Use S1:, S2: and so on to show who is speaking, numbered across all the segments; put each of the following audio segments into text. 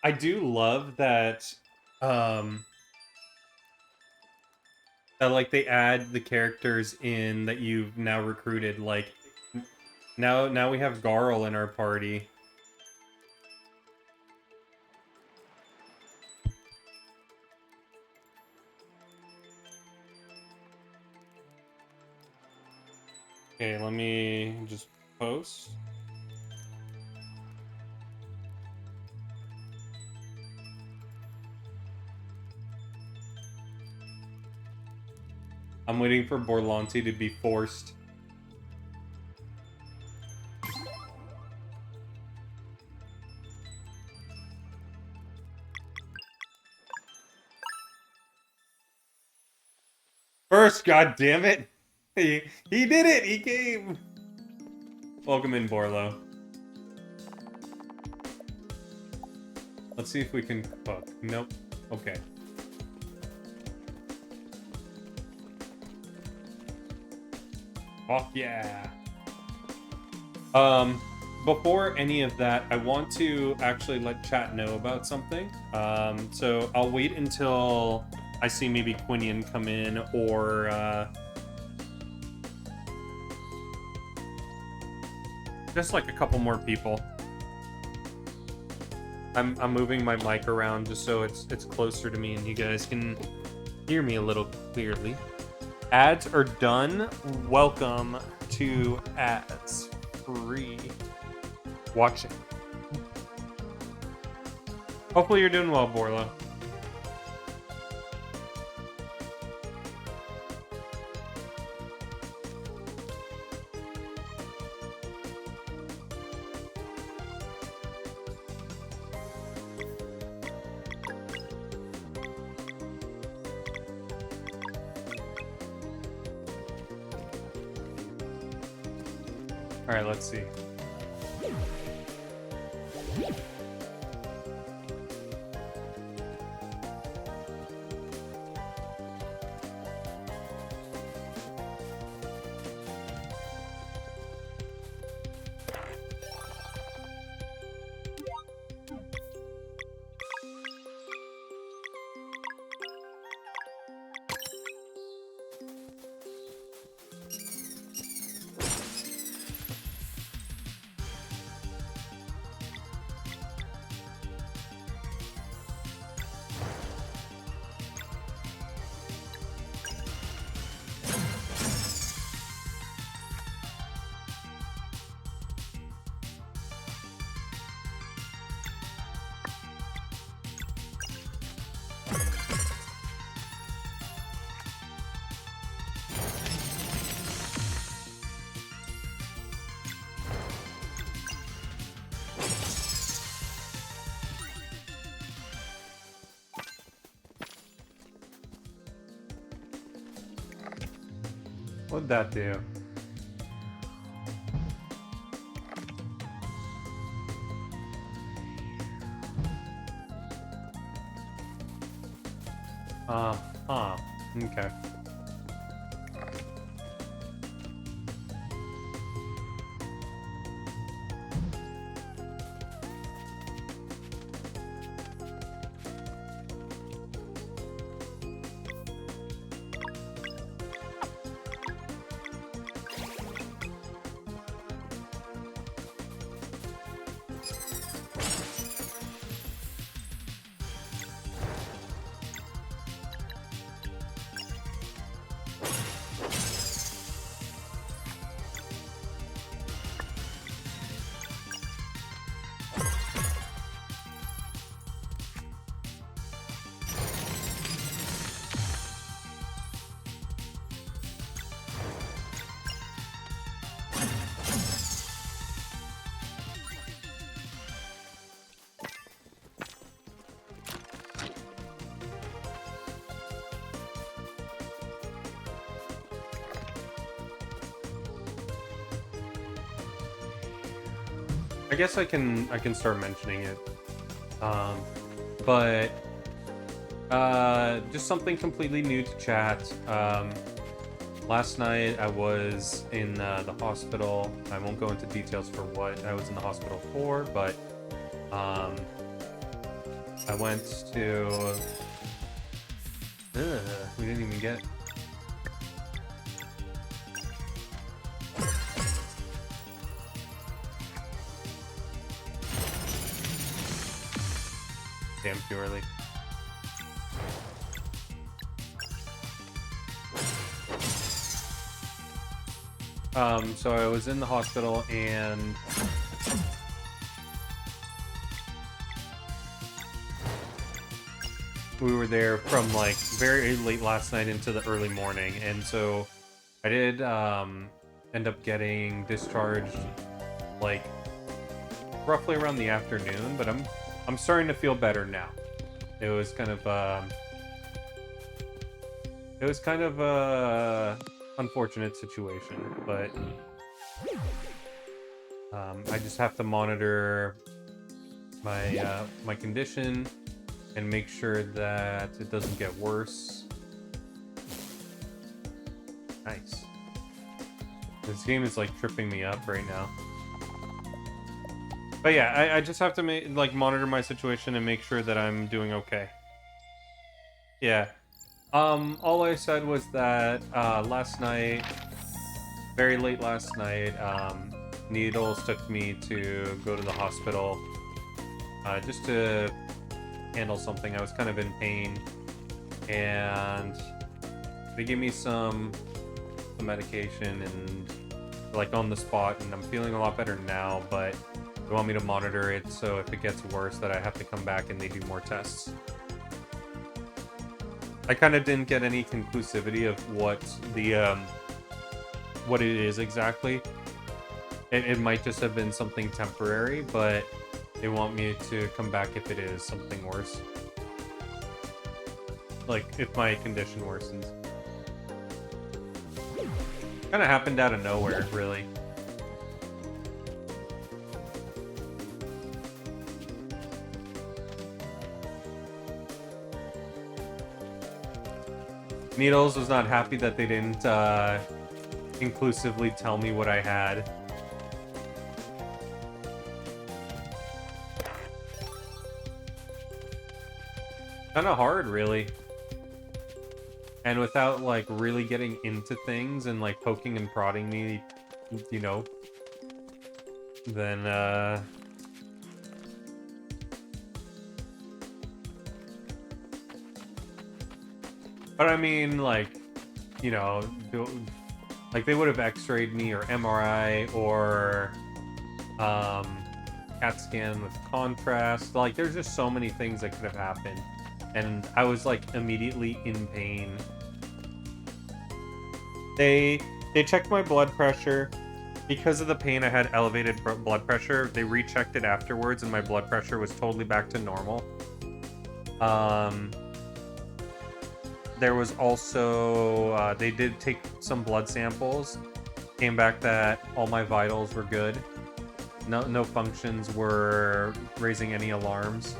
S1: I do love that um that like they add the characters in that you've now recruited. Like now we have Garl in our party. Okay, let me just post. I'm waiting for Borlanti to be forced. First, god damn it! He did it! He came! Welcome in, Borlo. Let's see if we can cook. Nope. Okay. Fuck yeah. Before any of that, I want to actually let chat know about something. So I'll wait until I see maybe Quinion come in or just like a couple more people. I'm moving my mic around just so it's closer to me and you guys can hear me a little clearly. Ads are done. Welcome to ads free watching. Hopefully you're doing well, Borla. All right, let's see. What'd that do? Okay. I guess I can start mentioning it. But just something completely new to chat. Last night I was in the hospital. I won't go into details for what I was in the hospital for, but I went to... we didn't even get... Damn too early. So I was in the hospital and we were there from like very late last night into the early morning, and so I did end up getting discharged like roughly around the afternoon, but I'm starting to feel better now. It was kind of unfortunate situation, but I just have to monitor my my condition and make sure that it doesn't get worse. Nice. This game is like tripping me up right now. But yeah, I just have to monitor my situation and make sure that I'm doing okay. Yeah. All I said was that last night, very late last night, Needles took me to go to the hospital just to handle something. I was kind of in pain, and they gave me some medication and like on the spot, and I'm feeling a lot better now, but they want me to monitor it, so if it gets worse that I have to come back and they do more tests. I kind of didn't get any conclusivity of what the what it is exactly. It might just have been something temporary, but they want me to come back if it is something worse. Like, if my condition worsens. Kind of happened out of nowhere, really. Needles was not happy that they didn't inclusively tell me what I had. Kind of hard, really. And without, like, really getting into things and, like, poking and prodding me, you know, then, But I mean, like, you know, like, they would have x-rayed me or MRI or, CAT scan with contrast. Like, there's just so many things that could have happened. And I was, like, immediately in pain. They checked my blood pressure. Because of the pain, I had elevated blood pressure. They rechecked it afterwards, and my blood pressure was totally back to normal. There was also, they did take some blood samples. Came back that all my vitals were good. No functions were raising any alarms.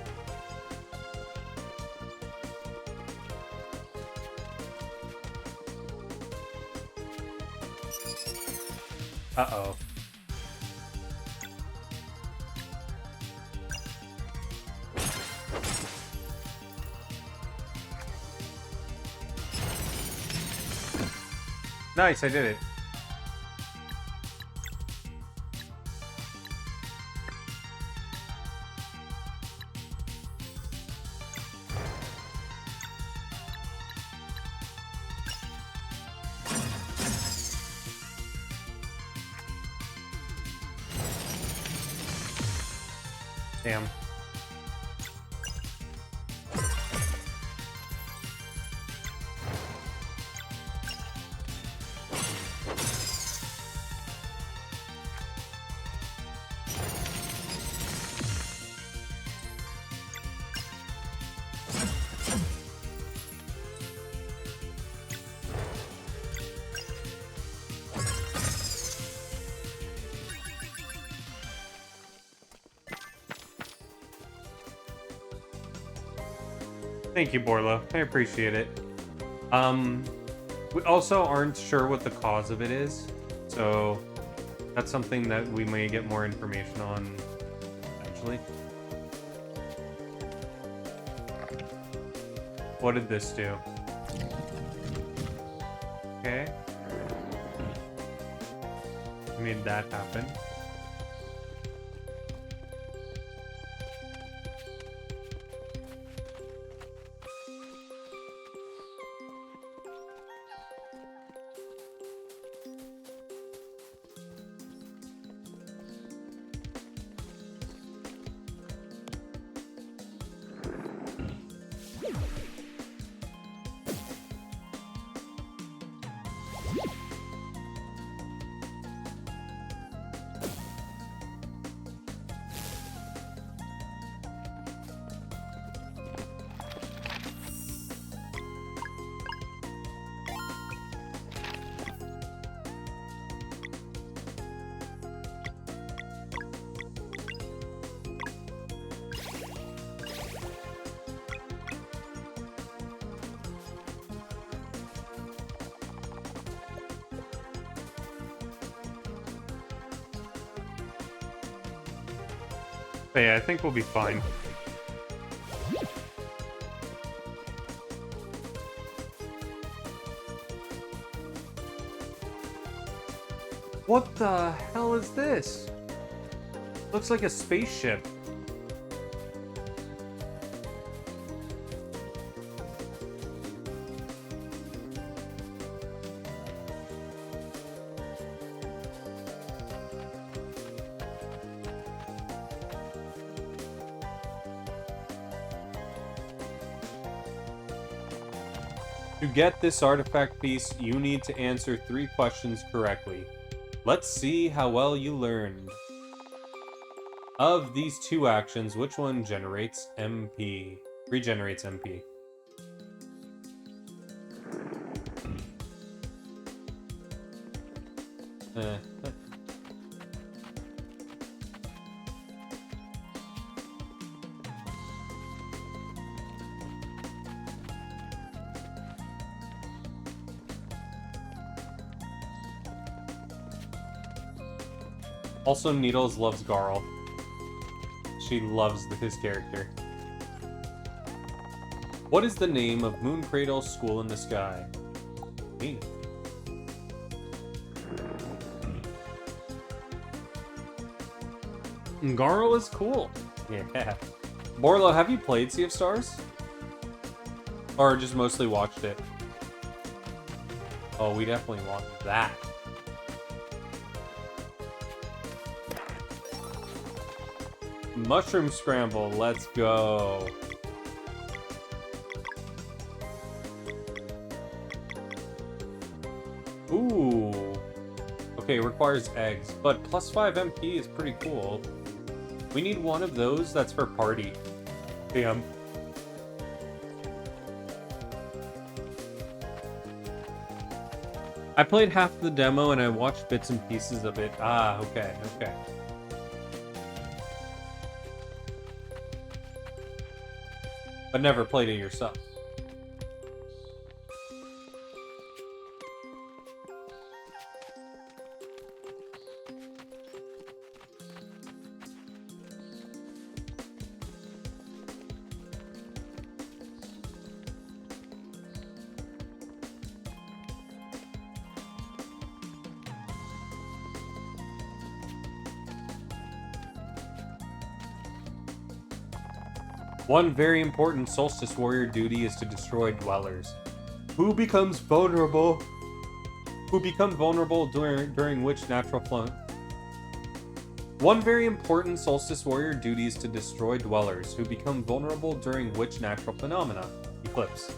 S1: Uh-oh. Nice, I did it. Damn. Thank you, Borlo. I appreciate it. We also aren't sure what the cause of it is, so that's something that we may get more information on eventually. What did this do? Okay. Made that happen. But yeah, I think we'll be fine. What the hell is this? Looks like a spaceship. To get this artifact piece, you need to answer 3 questions correctly. Let's see how well you learned. Of these 2 actions, which one generates MP? Regenerates MP. Also, Needles loves Garl. She loves his character. What is the name of Moon Cradle's school in the sky? Me. Garl is cool. Yeah. Borlo, have you played Sea of Stars? Or just mostly watched it? Oh, we definitely want that. Mushroom Scramble, let's go. Ooh. Okay, requires eggs, but plus 5 MP is pretty cool. We need one of those that's for party. Damn. I played half the demo and I watched bits and pieces of it. Ah, okay, okay. But never played it yourself. One very important Solstice Warrior duty is to destroy dwellers. Who becomes vulnerable during which natural flow? One very important Solstice Warrior duty is to destroy dwellers who become vulnerable during which natural phenomena? Eclipse.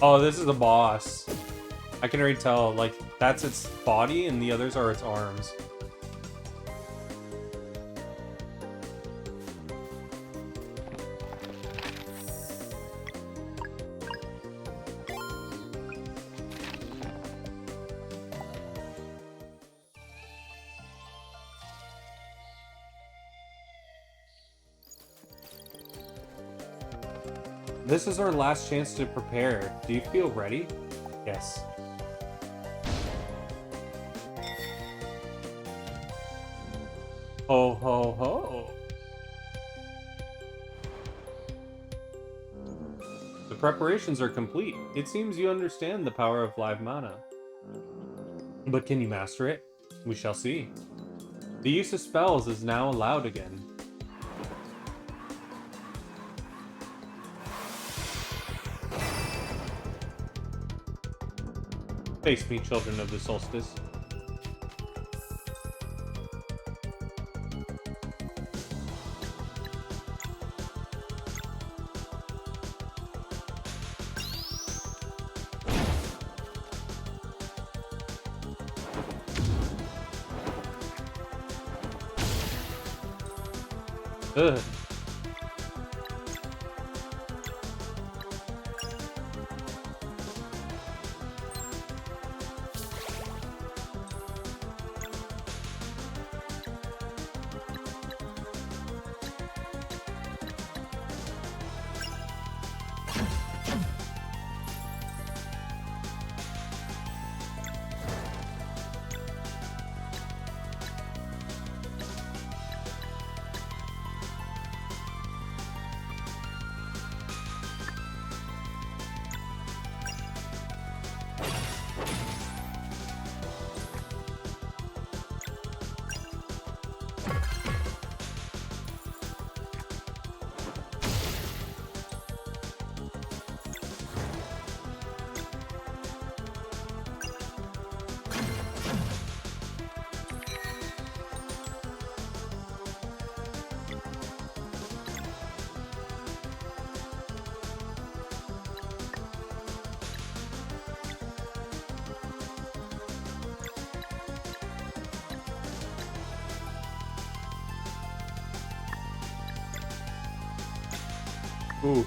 S1: Oh, this is a boss. I can already tell, like, that's its body and the others are its arms. This is our last chance to prepare. Do you feel ready? Yes. Ho ho ho. The preparations are complete. It seems you understand the power of live mana. But can you master it? We shall see. The use of spells is now allowed again. Face me, children of the solstice. Ugh. Ooh.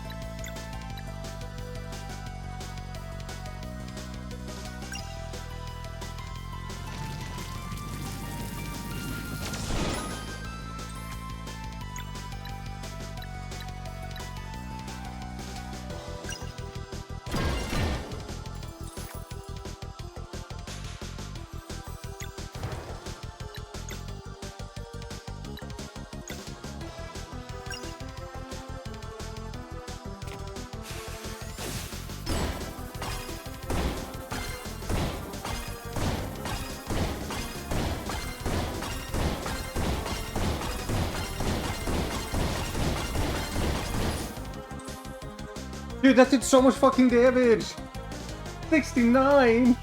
S1: Dude, that did so much fucking damage! 69!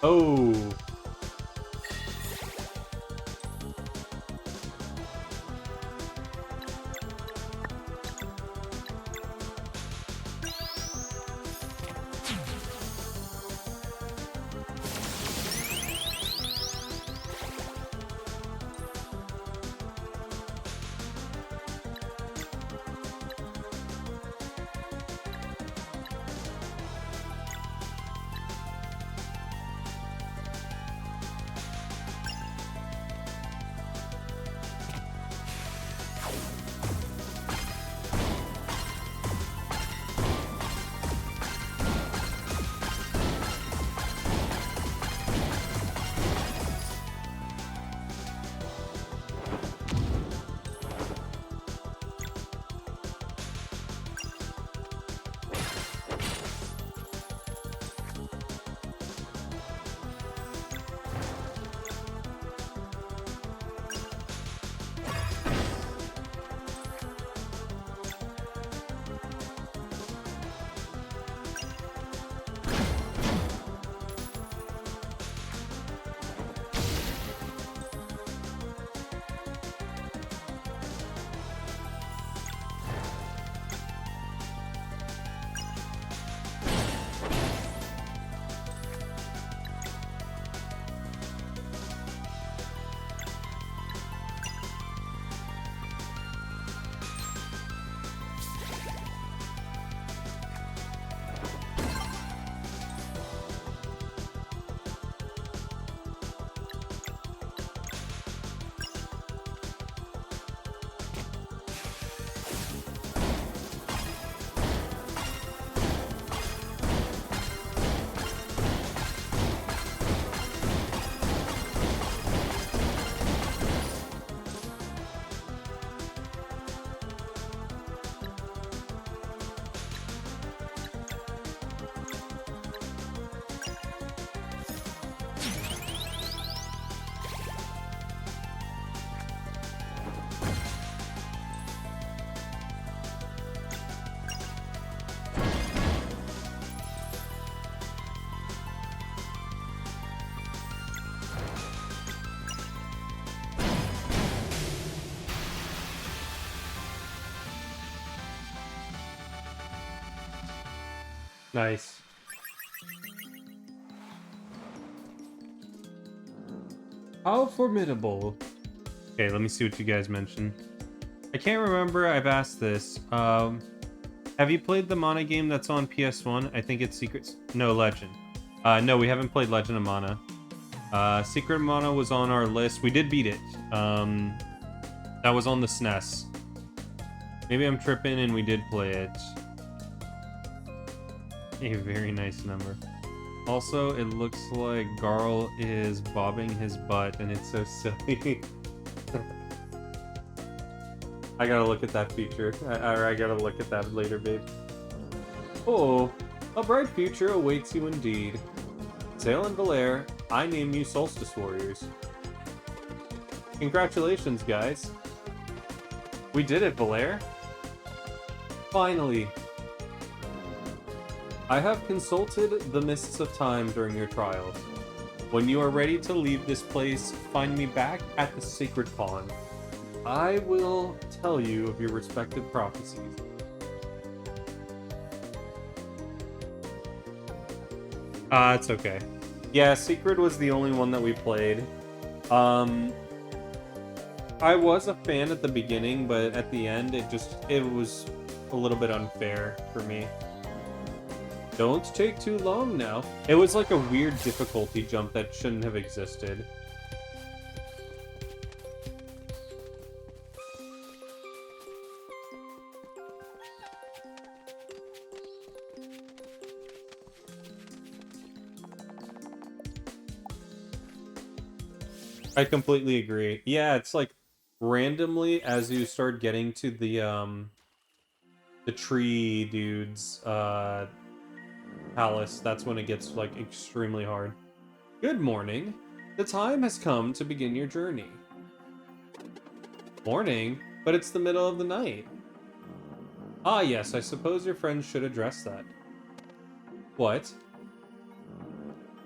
S1: Oh. Nice. How formidable. Okay, let me see what you guys mentioned. I can't remember. I've asked this. Have you played the Mana game that's on PS1? I think it's Secrets. No, Legend. No, we haven't played Legend of Mana. Secret Mana was on our list. We did beat it. That was on the SNES. Maybe I'm tripping and we did play it. A very nice number. Also, it looks like Garl is bobbing his butt and it's so silly. I gotta look at that feature. I gotta look at that later, babe. Oh, a bright future awaits you indeed. Sail and Valair, I name you Solstice Warriors. Congratulations, guys. We did it, Valair. Finally. I have consulted the mists of time during your trials. When you are ready to leave this place, find me back at the Sacred Pond. I will tell you of your respective prophecies. It's okay. Yeah, Secret was the only one that we played. I was a fan at the beginning, but at the end, it was a little bit unfair for me. Don't take too long now. It was like a weird difficulty jump that shouldn't have existed. I completely agree. Yeah, it's like randomly as you start getting to the tree dude's palace, that's when it gets like extremely hard. Good morning. The time has come to begin your journey. Morning? But it's the middle of the night. Ah yes, I suppose your friends should address that. What?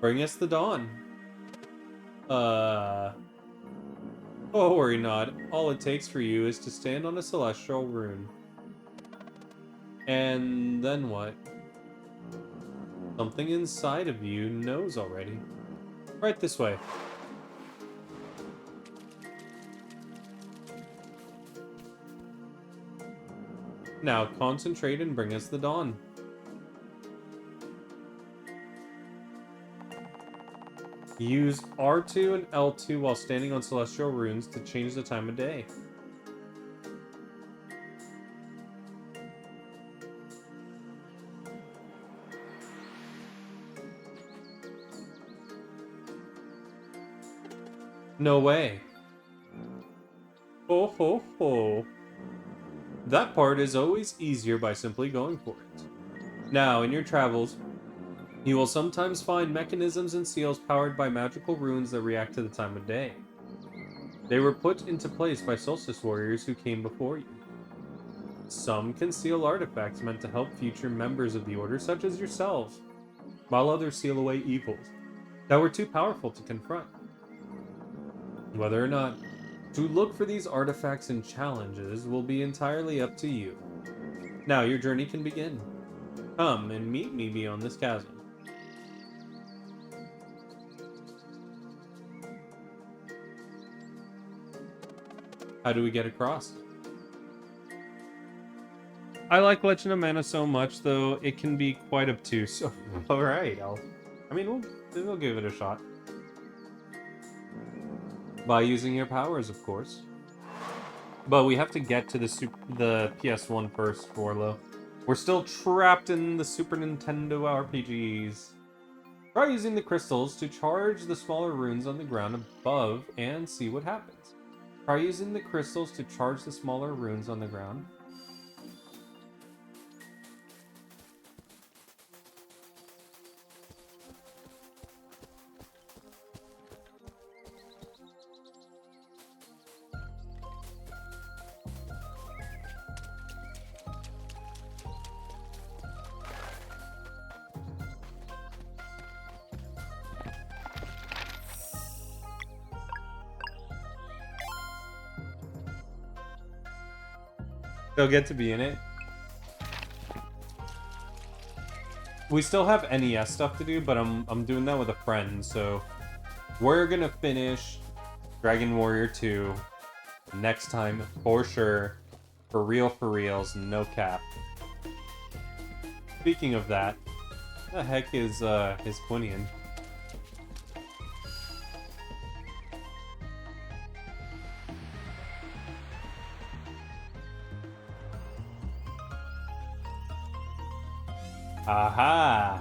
S1: Bring us the dawn. Oh, worry not. All it takes for you is to stand on a celestial rune. And then what? Something inside of you knows already. Right this way. Now concentrate and bring us the dawn. Use R2 and L2 while standing on celestial runes to change the time of day. No way. Ho ho ho. That part is always easier by simply going for it. Now, in your travels, you will sometimes find mechanisms and seals powered by magical runes that react to the time of day. They were put into place by Solstice Warriors who came before you. Some conceal artifacts meant to help future members of the Order, such as yourselves, while others seal away evils that were too powerful to confront. Whether or not to look for these artifacts and challenges will be entirely up to you. Now your journey can begin. Come and meet me beyond this chasm. How do we get across? I like Legend of Mana so much, though it can be quite obtuse. So, all right, we'll give it a shot. By using your powers, of course. But we have to get to the PS1 first, Forlo. We're still trapped in the Super Nintendo RPGs. Try using the crystals to charge the smaller runes on the ground above and see what happens. Try using the crystals to charge the smaller runes on the ground. They'll get to be in it. We still have NES stuff to do, but I'm doing that with a friend, so we're gonna finish Dragon Warrior 2 next time for sure. For reals, no cap. Speaking of that, what the heck is his Quinion? Aha!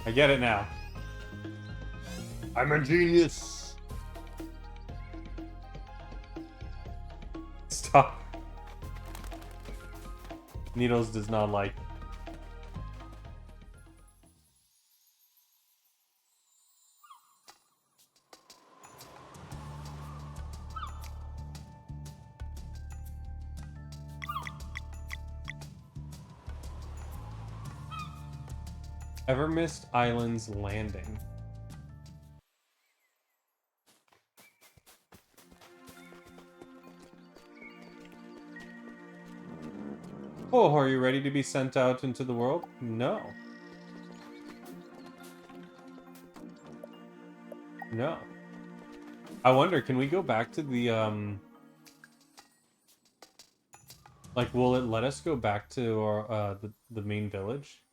S1: I get it now. I'm a genius! Stop. Needles does not like. Evermist Island's Landing. Oh, are you ready to be sent out into the world? No. No. I wonder, can we go back to the, like, will it let us go back to our, the main village?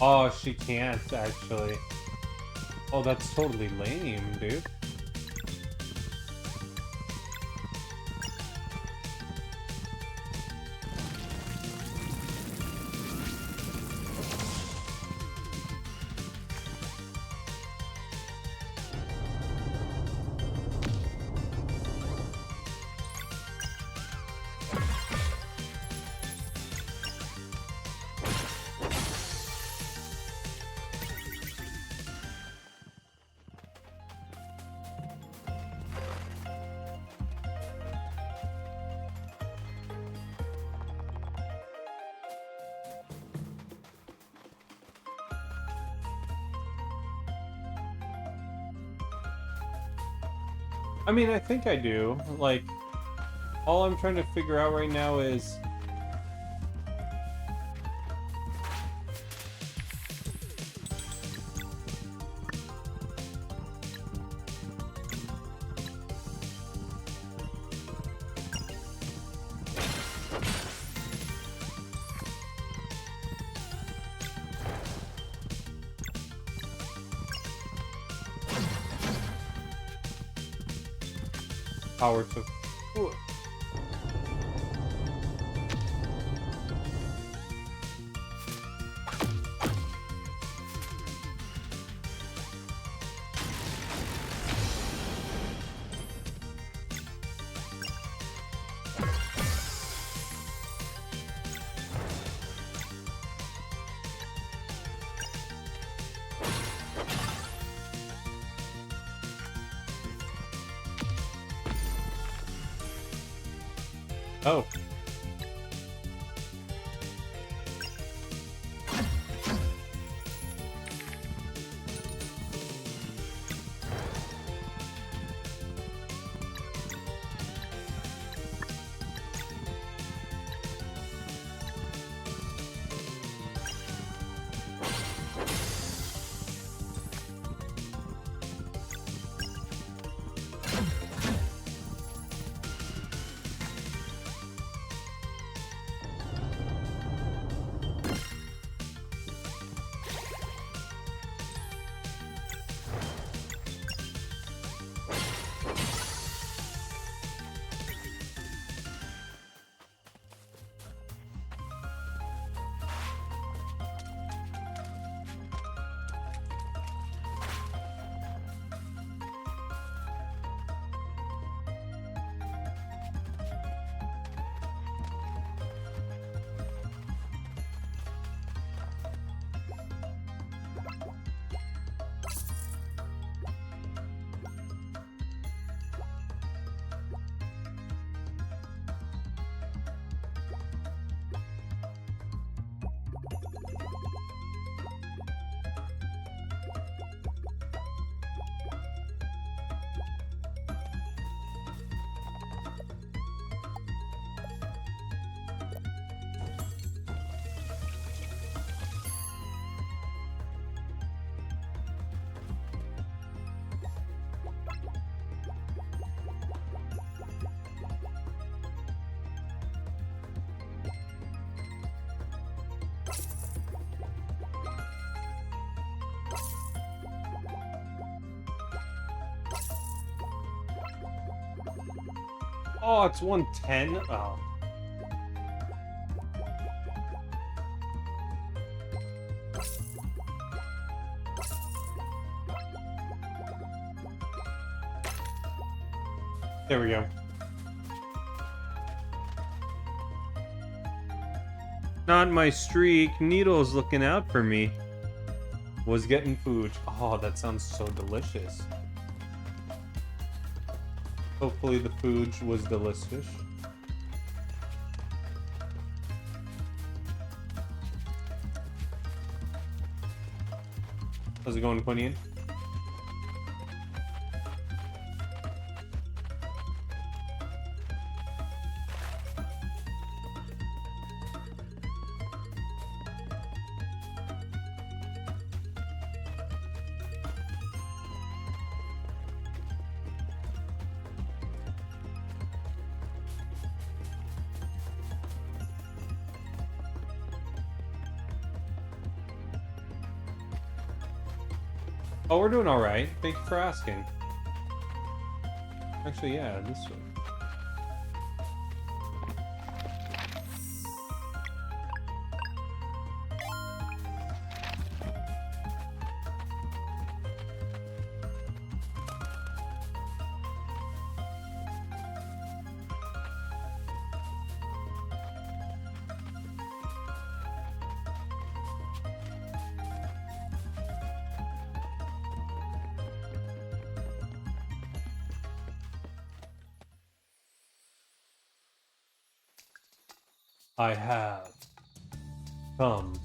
S1: Oh, she can't, actually. Oh, that's totally lame, dude. I mean, I think I do. Like, all I'm trying to figure out right now is... power to... Ooh. Oh. Oh, it's 110? Oh. There we go. Not my streak. Needle's looking out for me. Was getting food. Oh, that sounds so delicious. Hopefully the food was delicious. How's it going, Quinian? Oh, we're doing all right. Thank you for asking. Actually, yeah, this way. I have come.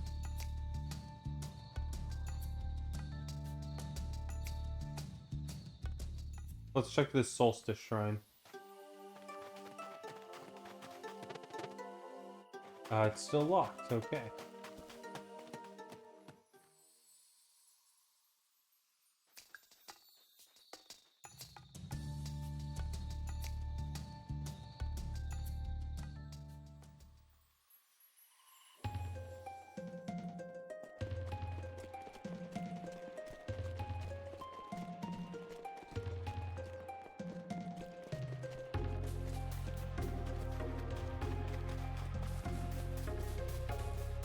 S1: Let's check this solstice shrine. It's still locked. Okay.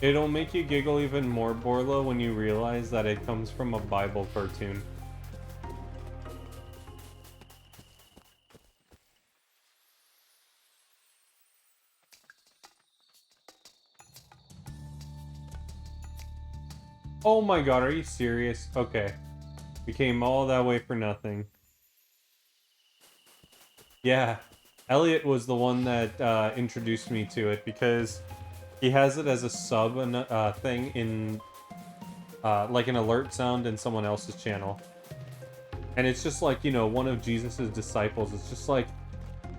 S1: It'll make you giggle even more, Borla, when you realize that it comes from a Bible cartoon. Oh my god, are you serious? Okay. We came all that way for nothing. Yeah. Elliot was the one that introduced me to it because he has it as a sub thing in like an alert sound in someone else's channel. And it's just like, you know, one of Jesus's disciples. It's just like,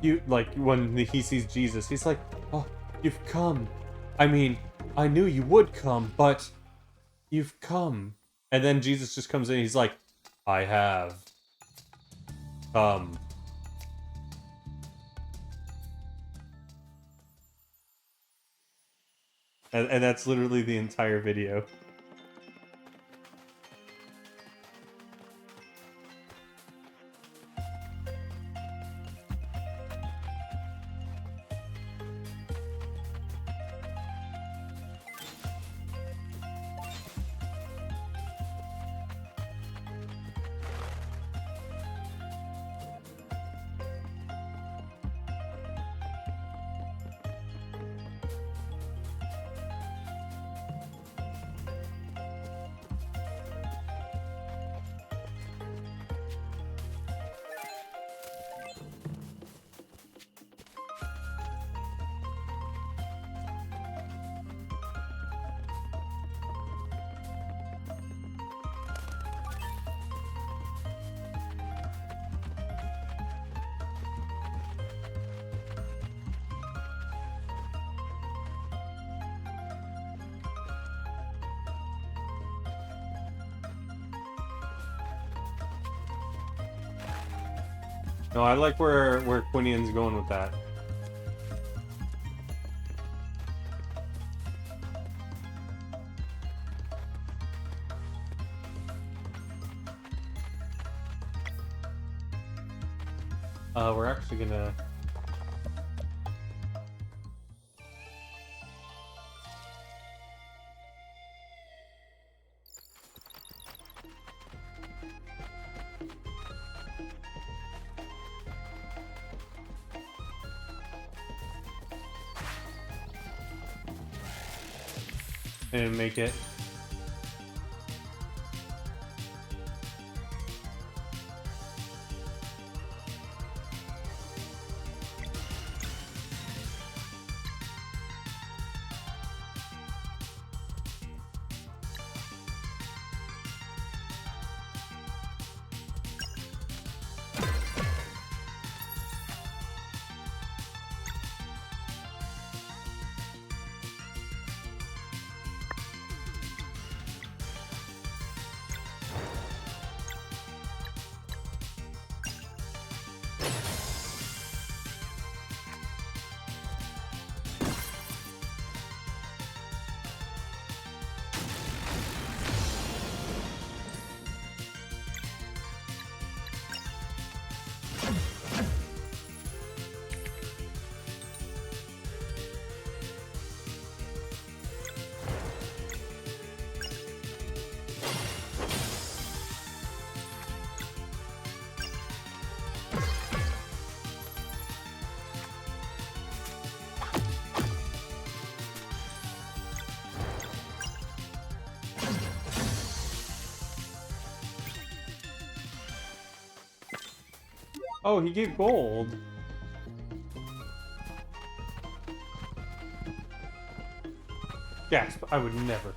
S1: you, like when he sees Jesus, he's like, oh, you've come. I mean, I knew you would come, but you've come. And then Jesus just comes in and he's like, I have come. And that's literally the entire video. No, I like where Quinian's going with that. We're actually gonna I didn't make it. Oh, he gave gold. Gasp, I would never.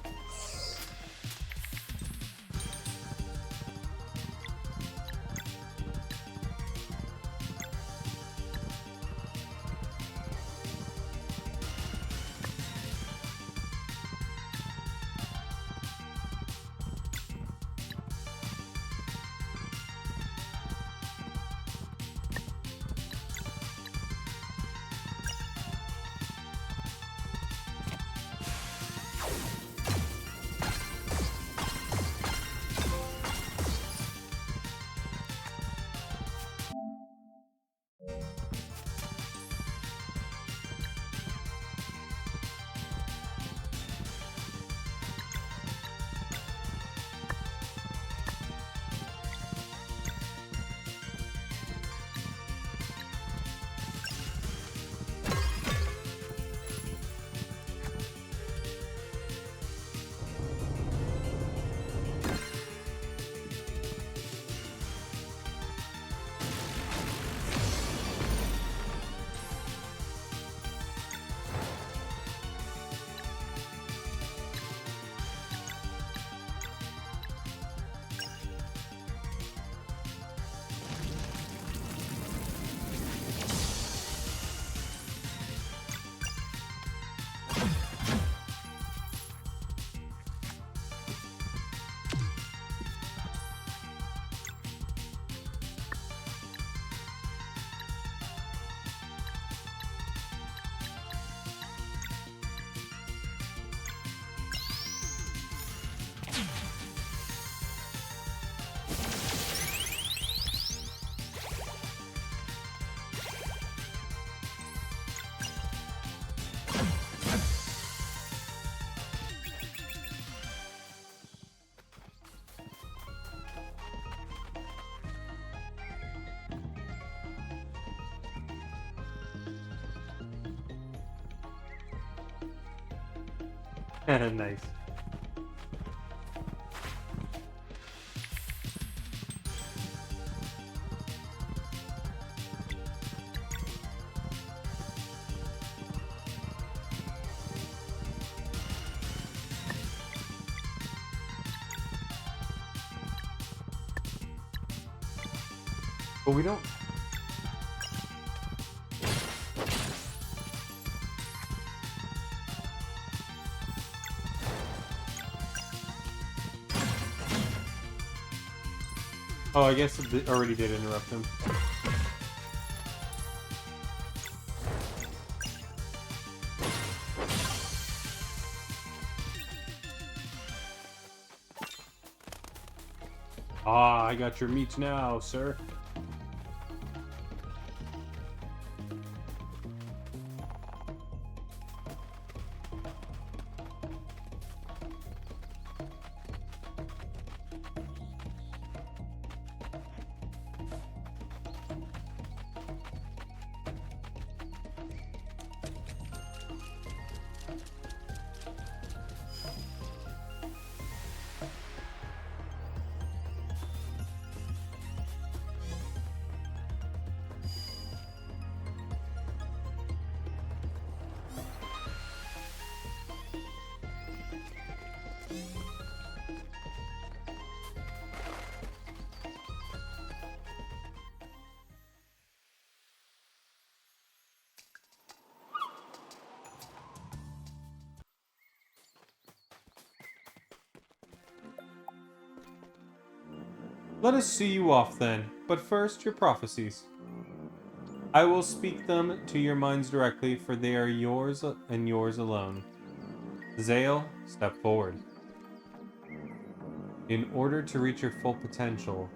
S1: Nice. But we don't. Oh, I guess it already did interrupt him. Ah, I got your meat now, sir. Let us see you off then, but first your prophecies. I will speak them to your minds directly, for they are yours and yours alone. Zale, step forward. In order to reach your full potential,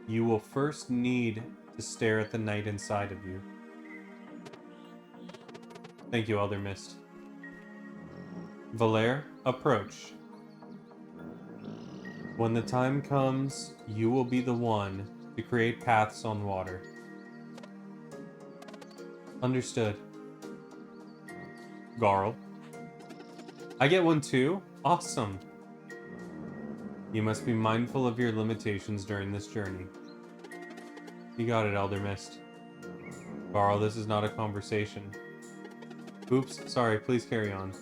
S1: you will first need to stare at the night inside of you. Thank you, Elder Mist. Valere, approach. When the time comes, you will be the one to create paths on water. Understood. Garl. I get one too? Awesome. You must be mindful of your limitations during this journey. You got it, Elder Mist. Garl, this is not a conversation. Oops, sorry, please carry on.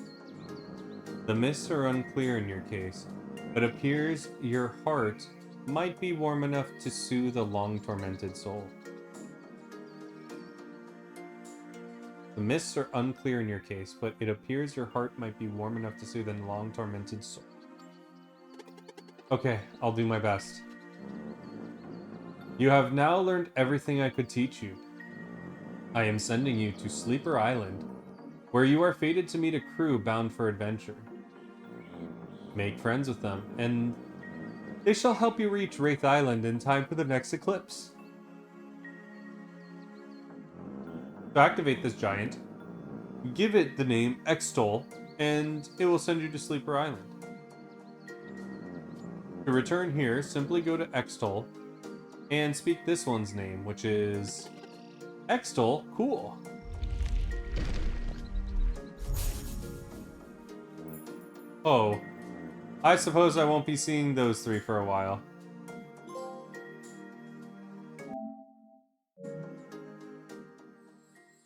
S1: The mists are unclear in your case, but appears your heart might be warm enough to soothe a long-tormented soul. The mists are unclear in your case, but it appears your heart might be warm enough to soothe a long-tormented soul. Okay, I'll do my best. You have now learned everything I could teach you. I am sending you to Sleeper Island, where you are fated to meet a crew bound for adventure. Make friends with them, and they shall help you reach Wraith Island in time for the next eclipse. To activate this giant, give it the name Extol, and it will send you to Sleeper Island. To return here, simply go to Extol and speak this one's name, which is Extol. Cool. Oh, I suppose I won't be seeing those three for a while.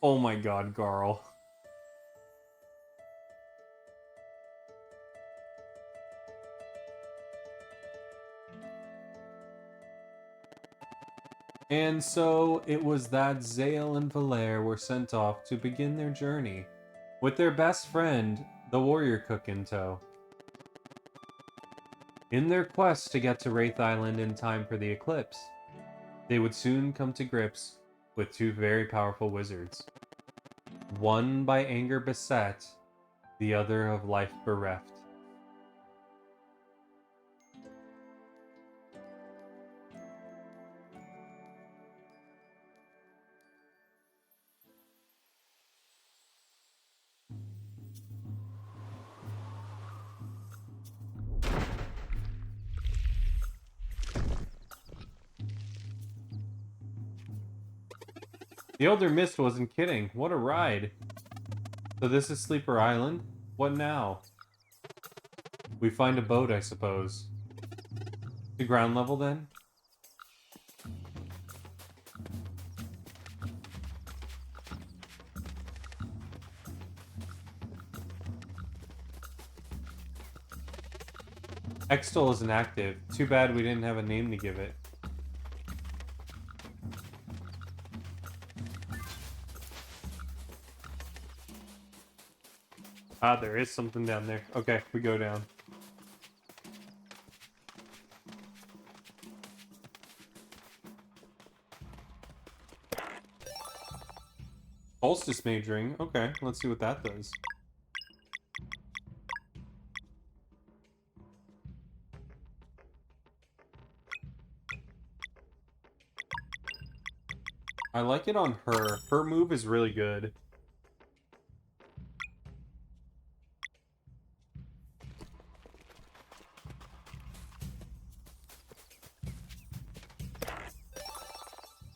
S1: Oh my god, Garl. And so it was that Zale and Valere were sent off to begin their journey, with their best friend, the warrior cook, in tow. In their quest to get to Wraith Island in time for the eclipse, they would soon come to grips with two very powerful wizards. One by anger beset, the other of life bereft. The Elder Mist wasn't kidding. What a ride. So this is Sleeper Island? What now? We find a boat, I suppose. To ground level, then? Extol isn't active. Too bad we didn't have a name to give it. Ah, there is something down there. Okay, we go down. Solstice Mage Ring. Okay, let's see what that does. I like it on her. Her move is really good.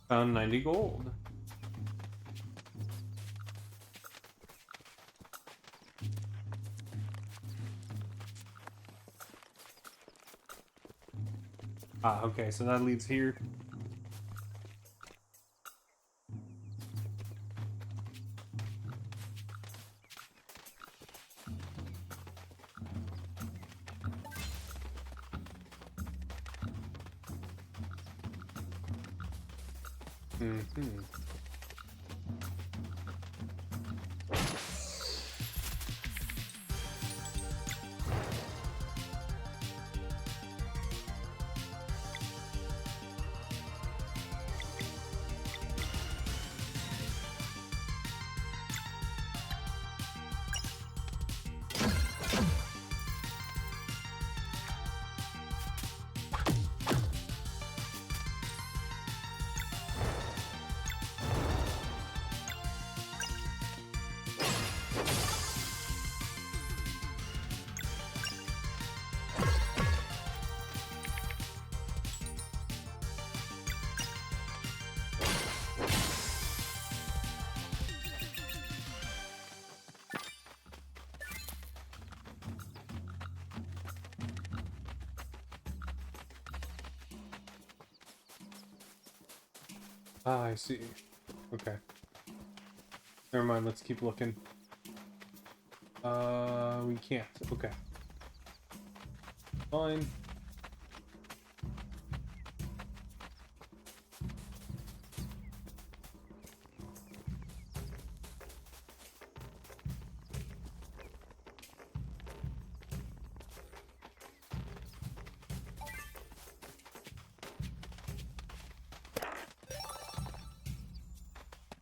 S1: Found 90 gold. Ah, okay, so that leads here. Mm-hmm. Ah, I see. Okay. Never mind, let's keep looking. We can't. Okay. Fine.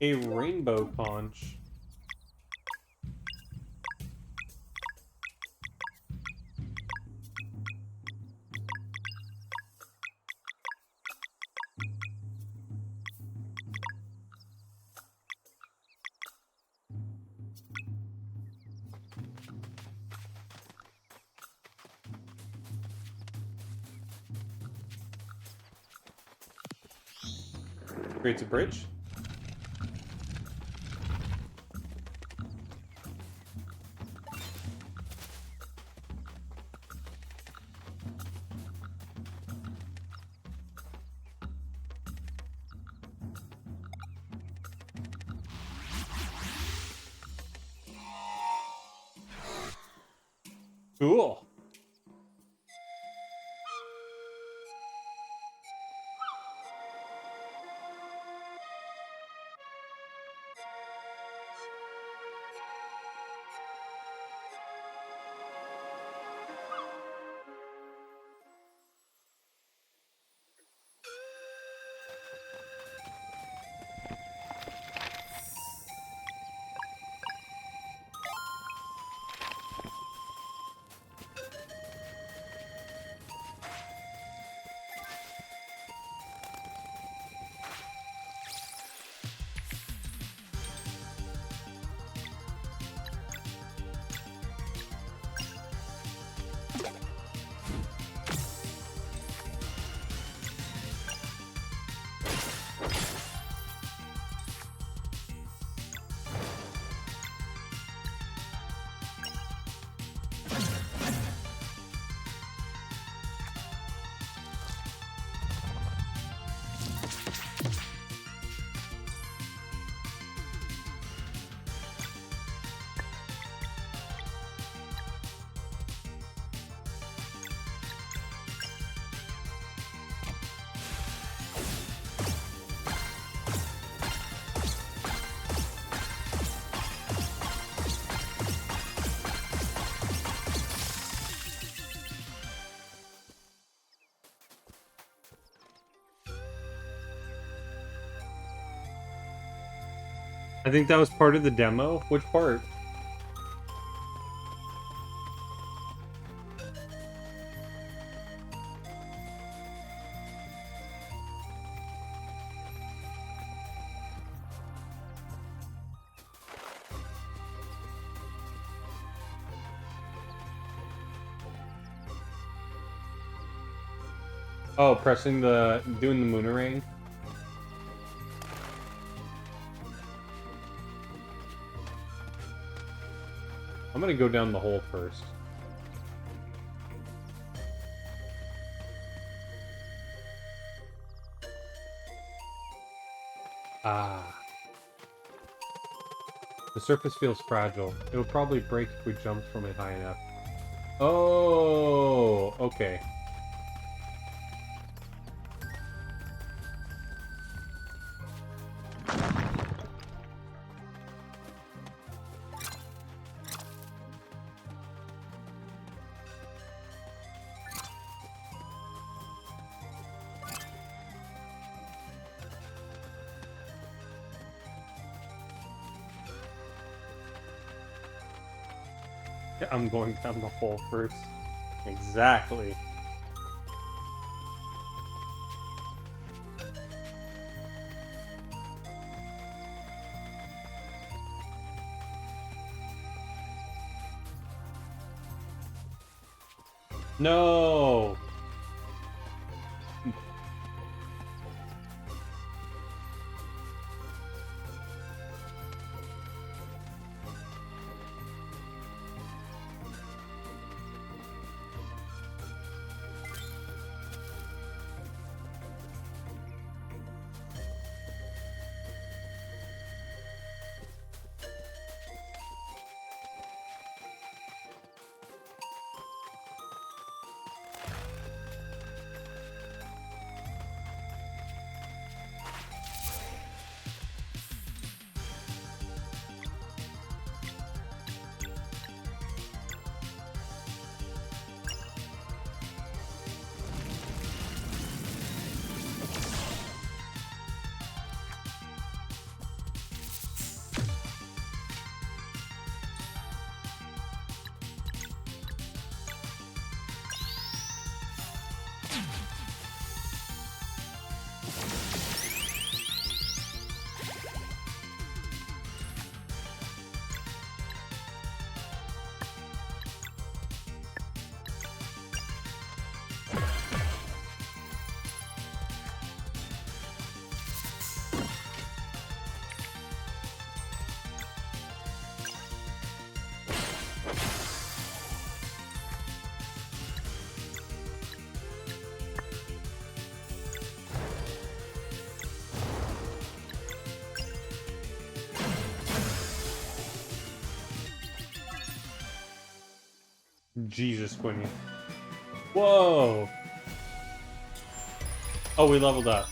S1: A rainbow conch. Creates a bridge. Cool. I think that was part of the demo. Which part? Oh, doing the moonerang. I'm gonna go down the hole first. Ah. The surface feels fragile. It will probably break if we jump from it high enough. Oh, okay. I'm going down the hole first. Exactly. No! Jesus, Quinny. Whoa! Oh, we leveled up.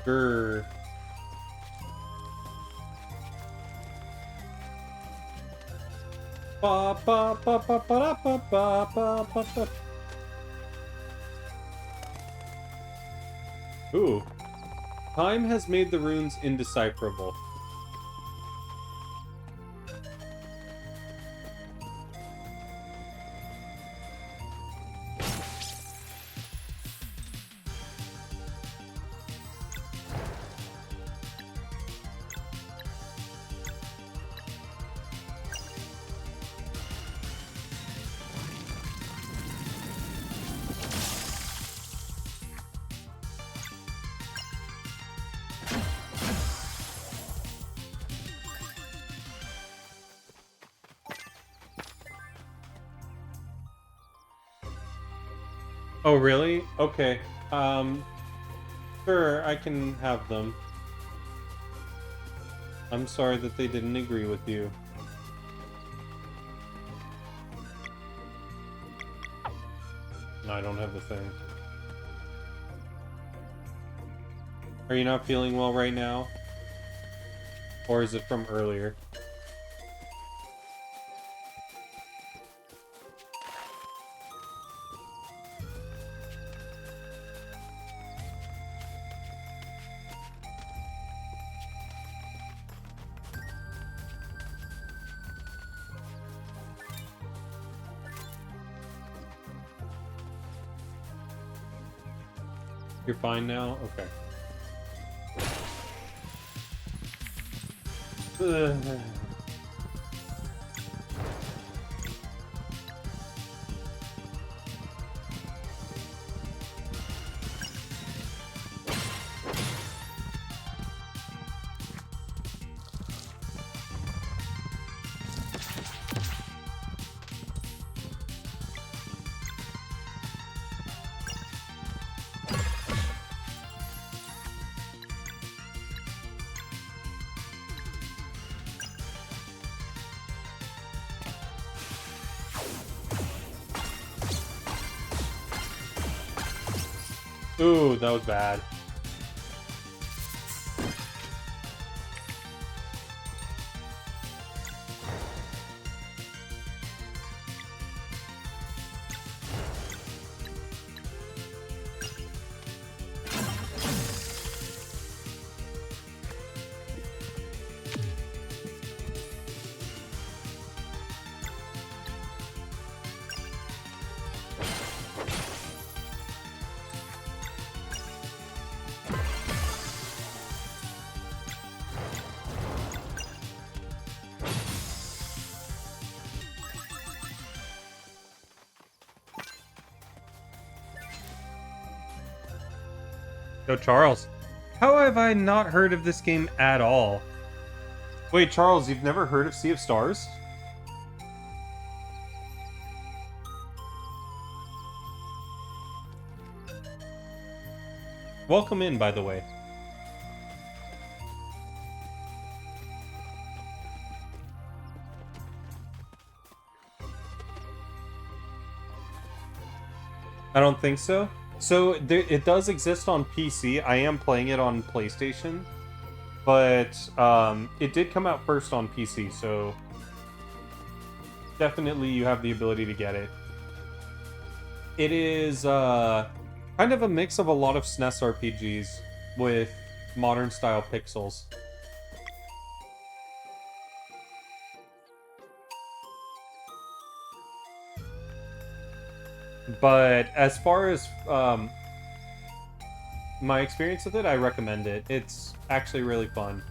S1: Grr. Ba, ba, ba, ba, ba, ba, ba, ba, ba, ba. Ooh. Time has made the runes indecipherable. Oh, really? Okay. Sure, I can have them. I'm sorry that they didn't agree with you. No, I don't have the thing. Are you not feeling well right now? Or is it from earlier? You're fine now? Okay. Ugh. Ooh, that was bad. Yo, Charles. How have I not heard of this game at all? Wait, Charles, you've never heard of Sea of Stars? Welcome in, by the way. I don't think so. So it does exist on PC. I am playing it on PlayStation, but it did come out first on PC, so definitely you have the ability to get it. It is kind of a mix of a lot of SNES RPGs with modern style pixels. But as far as my experience with it, I recommend it. It's actually really fun.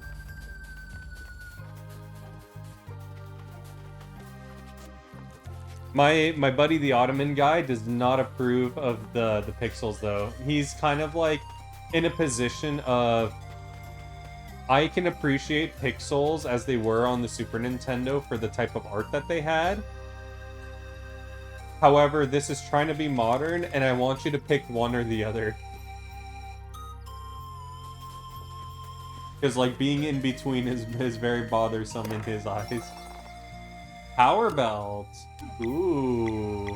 S1: My buddy the Ottoman guy does not approve of the pixels though. He's kind of like in a position of I can appreciate pixels as they were on the Super Nintendo for the type of art that they had. However, this is trying to be modern and I want you to pick one or the other. Because like being in between is very bothersome in his eyes. Power belt. Ooh.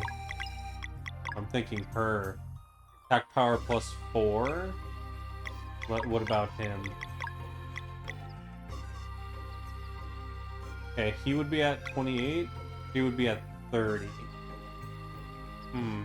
S1: I'm thinking her. Attack power +4. What about him? Okay, he would be at 28. He would be at 30. Hmm.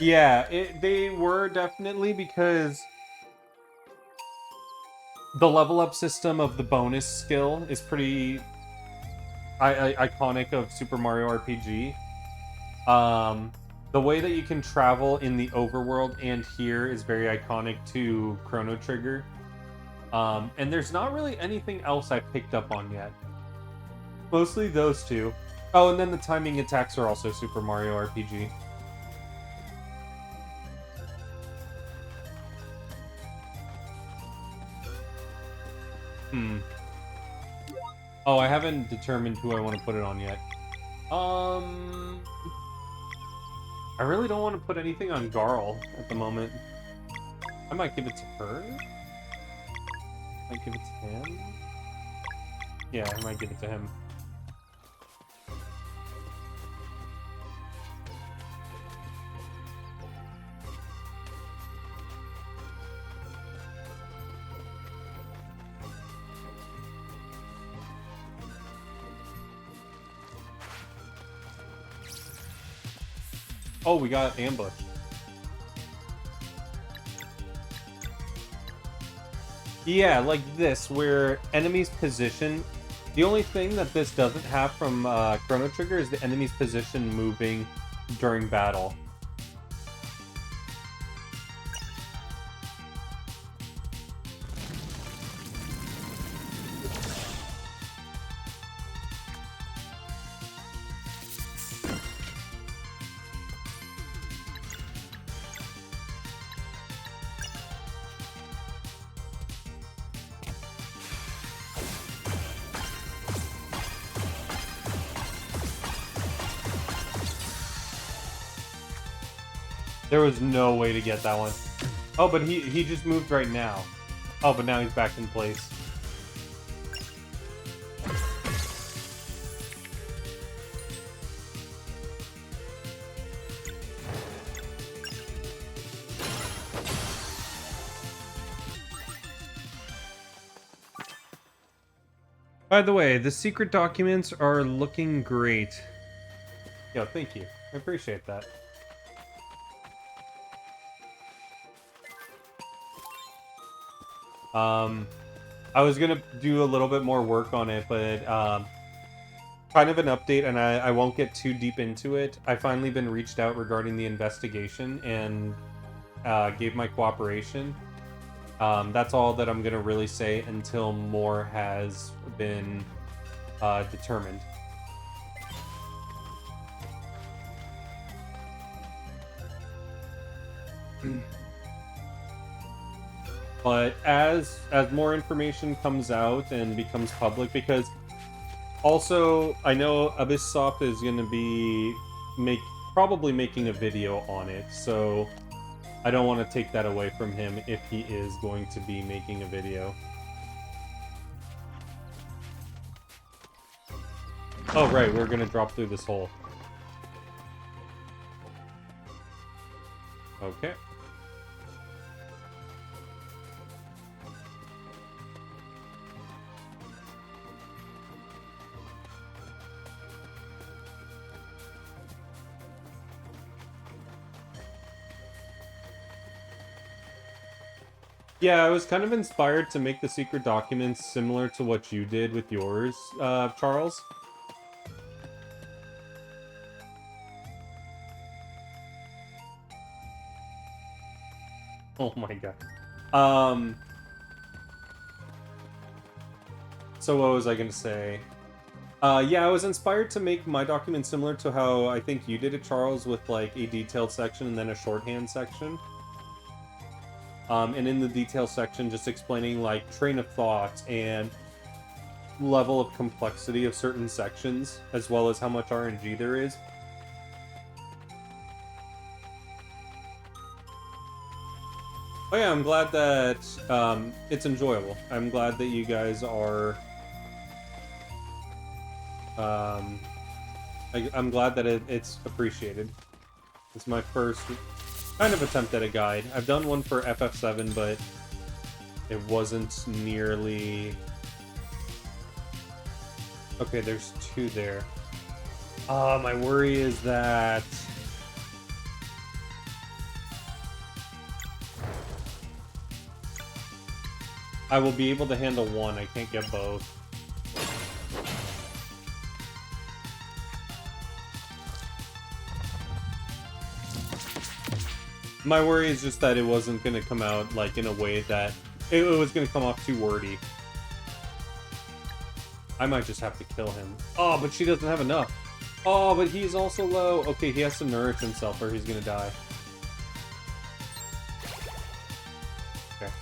S1: Yeah, they were definitely because the level up system of the bonus skill is pretty iconic of Super Mario RPG. The way that you can travel in the overworld and here is very iconic to Chrono Trigger. And there's not really anything else I picked up on yet. Mostly those two. Oh, and then the timing attacks are also Super Mario RPG. Hmm. Oh, I haven't determined who I want to put it on yet. I really don't want to put anything on Garl at the moment. I might give it to her. Might give it to him. Yeah, I might give it to him. Oh, we got ambush. Yeah, like this, where enemies position. The only thing that this doesn't have from Chrono Trigger is the enemy's position moving during battle. There was no way to get that one. Oh, but he just moved right now. Oh, but now he's back in place. By the way, the secret documents are looking great. Yo, thank you. I appreciate that. I was gonna do a little bit more work on it, but kind of an update, and I won't get too deep into it. I finally been reached out regarding the investigation and gave my cooperation. That's all that I'm gonna really say until more has been determined. But as more information comes out and becomes public, because also I know Abysssoft is going to be probably making a video on it, so I don't want to take that away from him if he is going to be making a video. Oh right, we're going to drop through this hole. Okay. Yeah, I was kind of inspired to make the secret documents similar to what you did with yours, Charles. Oh my god. Um. So what was I gonna say? Yeah, I was inspired to make my document similar to how I think you did it, Charles, with like a detailed section and then a shorthand section. And in the detail section, just explaining like train of thought and level of complexity of certain sections, as well as how much RNG there is. Oh yeah, I'm glad that it's enjoyable. I'm glad that you guys are. Um, I'm glad that it's appreciated. It's my first kind of attempt at a guide. I've done one for FF7, but it wasn't nearly... Okay, there's two there. My worry is that... I will be able to handle one. I can't get both. My worry is just that it wasn't going to come out like in a way that it was going to come off too wordy. I might just have to kill him. Oh, but she doesn't have enough. Oh, but he's also low. Okay, he has to nourish himself or he's going to die. Okay.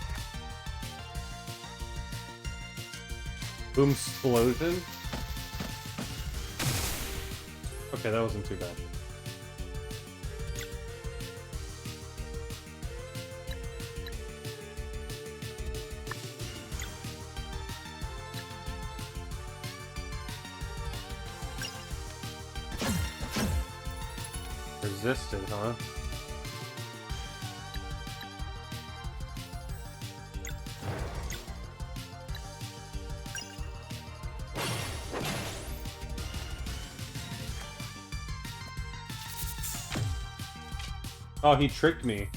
S1: Boom, explosion. Okay, that wasn't too bad. Resisted, huh? Oh, he tricked me.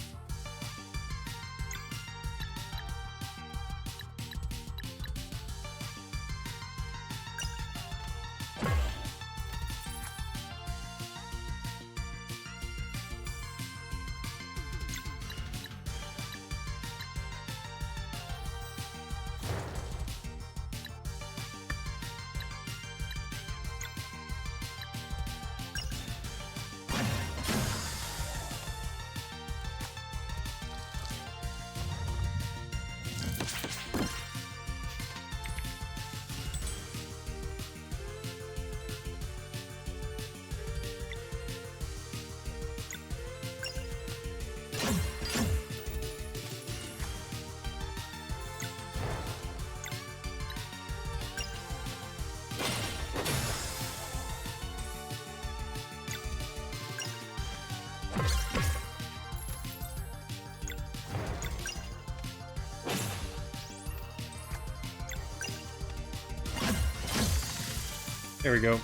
S1: There we go.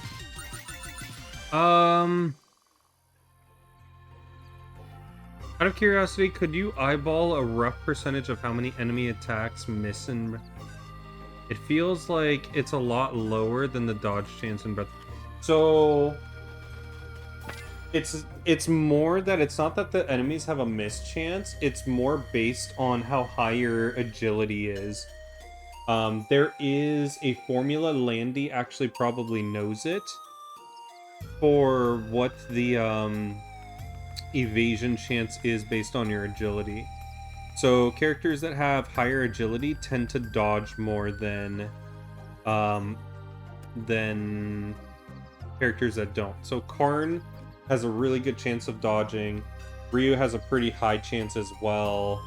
S1: Out of curiosity, could you eyeball a rough percentage of how many enemy attacks miss in... It feels like it's a lot lower than the dodge chance in Breath. So... It's more that it's not that the enemies have a miss chance, it's more based on how high your agility is. There is a formula, Landy actually probably knows it, for what the evasion chance is based on your agility. So characters that have higher agility tend to dodge more than characters that don't. So Karn has a really good chance of dodging. Ryu has a pretty high chance as well.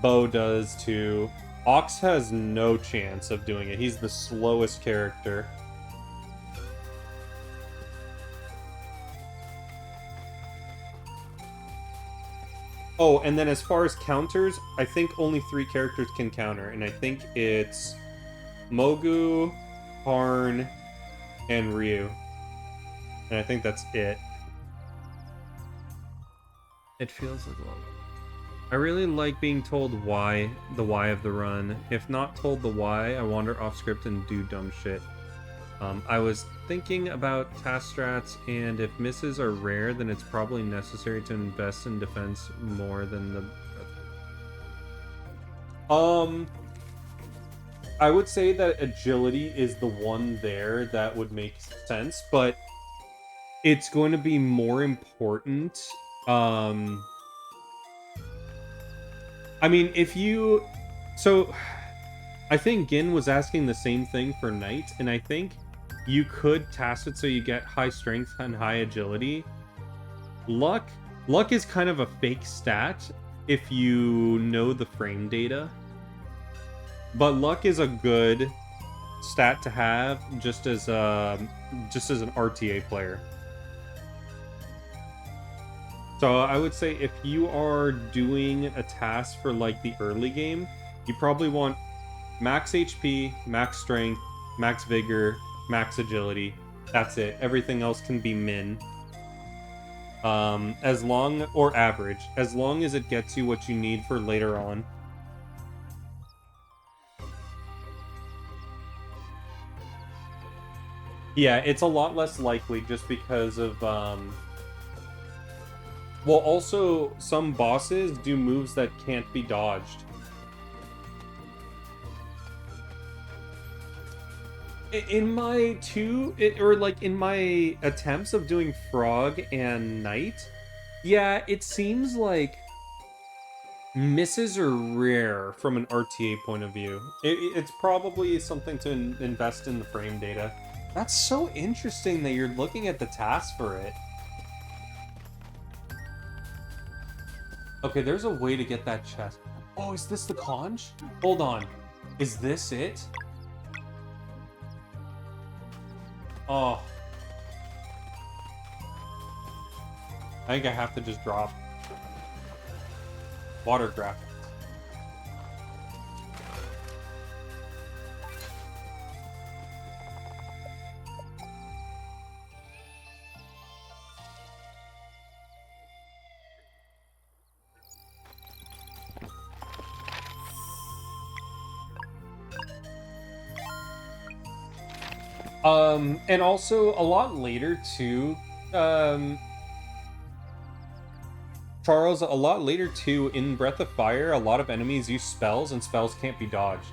S1: Bo does too. Ox has no chance of doing it. He's the slowest character. Oh, and then as far as counters, I think only 3 characters can counter, and I think it's Mogu, Karn, and Ryu. And I think that's it. It feels like a lot. I really like being told why, the why of the run. If not told the why, I wander off script and do dumb shit. I was thinking about task strats, and if misses are rare, then it's probably necessary to invest in defense more than the... Um, I would say that agility is the one there that would make sense, but it's going to be more important. Um, I mean, if you, so I think Gin was asking the same thing for Knight, and I think you could task it so you get high strength and high agility. Luck, luck is kind of a fake stat if you know the frame data, but luck is a good stat to have just as an RTA player. So I would say if you are doing a task for like the early game, you probably want max HP, max strength, max vigor, max agility. That's it. Everything else can be min. As long, or average, as long as it gets you what you need for later on. Yeah, it's a lot less likely just because of well, also some bosses do moves that can't be dodged. In my in my attempts of doing Frog and Knight, yeah, it seems like misses are rare from an RTA point of view. It's probably something to invest in the frame data. That's so interesting that you're looking at the task for it. Okay, there's a way to get that chest. Oh, is this the conch? Hold on. Is this it? Oh. I think I have to just drop water graphics. And also a lot later too, Charles, a lot later too, in Breath of Fire, a lot of enemies use spells, and spells can't be dodged.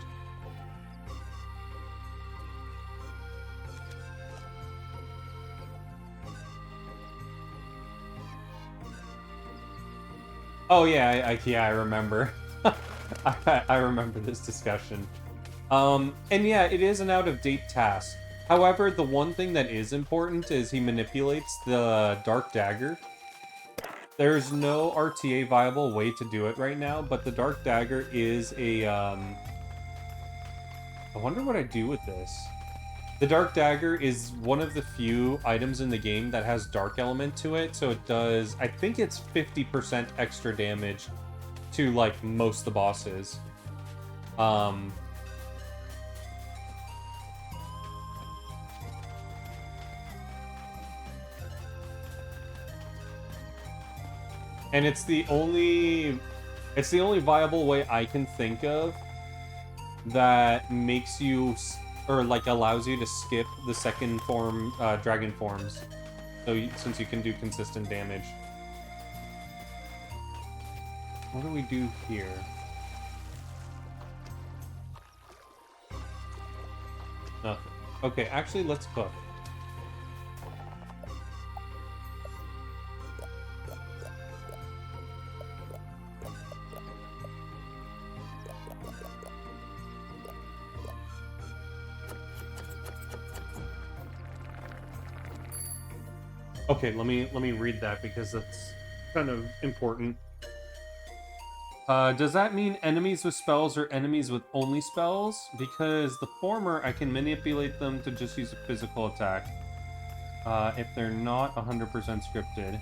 S1: Oh yeah, I remember. I remember this discussion. And yeah, it is an out-of-date task. However, the one thing that is important is he manipulates the Dark Dagger. There's no RTA viable way to do it right now, but the Dark Dagger is a, I wonder what I do with this. The Dark Dagger is one of the few items in the game that has Dark element to it, so it does, I think it's 50% extra damage to, like, most of the bosses. And it's the only viable way I can think of that makes you, or like allows you to skip the second form, dragon forms. So since you can do consistent damage. What do we do here? Nothing. Okay, actually, let's cook. Okay, let me read that because that's kind of important. Does that mean enemies with spells or enemies with only spells? Because the former, I can manipulate them to just use a physical attack. If they're not 100% scripted.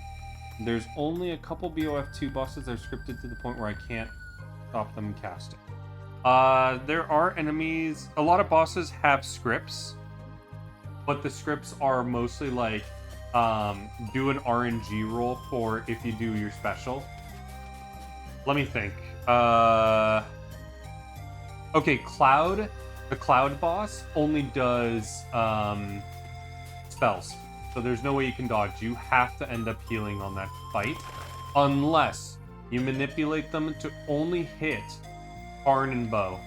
S1: There's only a couple BOF2 bosses that are scripted to the point where I can't stop them casting. There are enemies... A lot of bosses have scripts, but the scripts are mostly like, do an RNG roll for if you do your special. Let me think. Okay, Cloud, the Cloud boss only does spells. So there's no way you can dodge. You have to end up healing on that fight. Unless you manipulate them to only hit Arn and bow.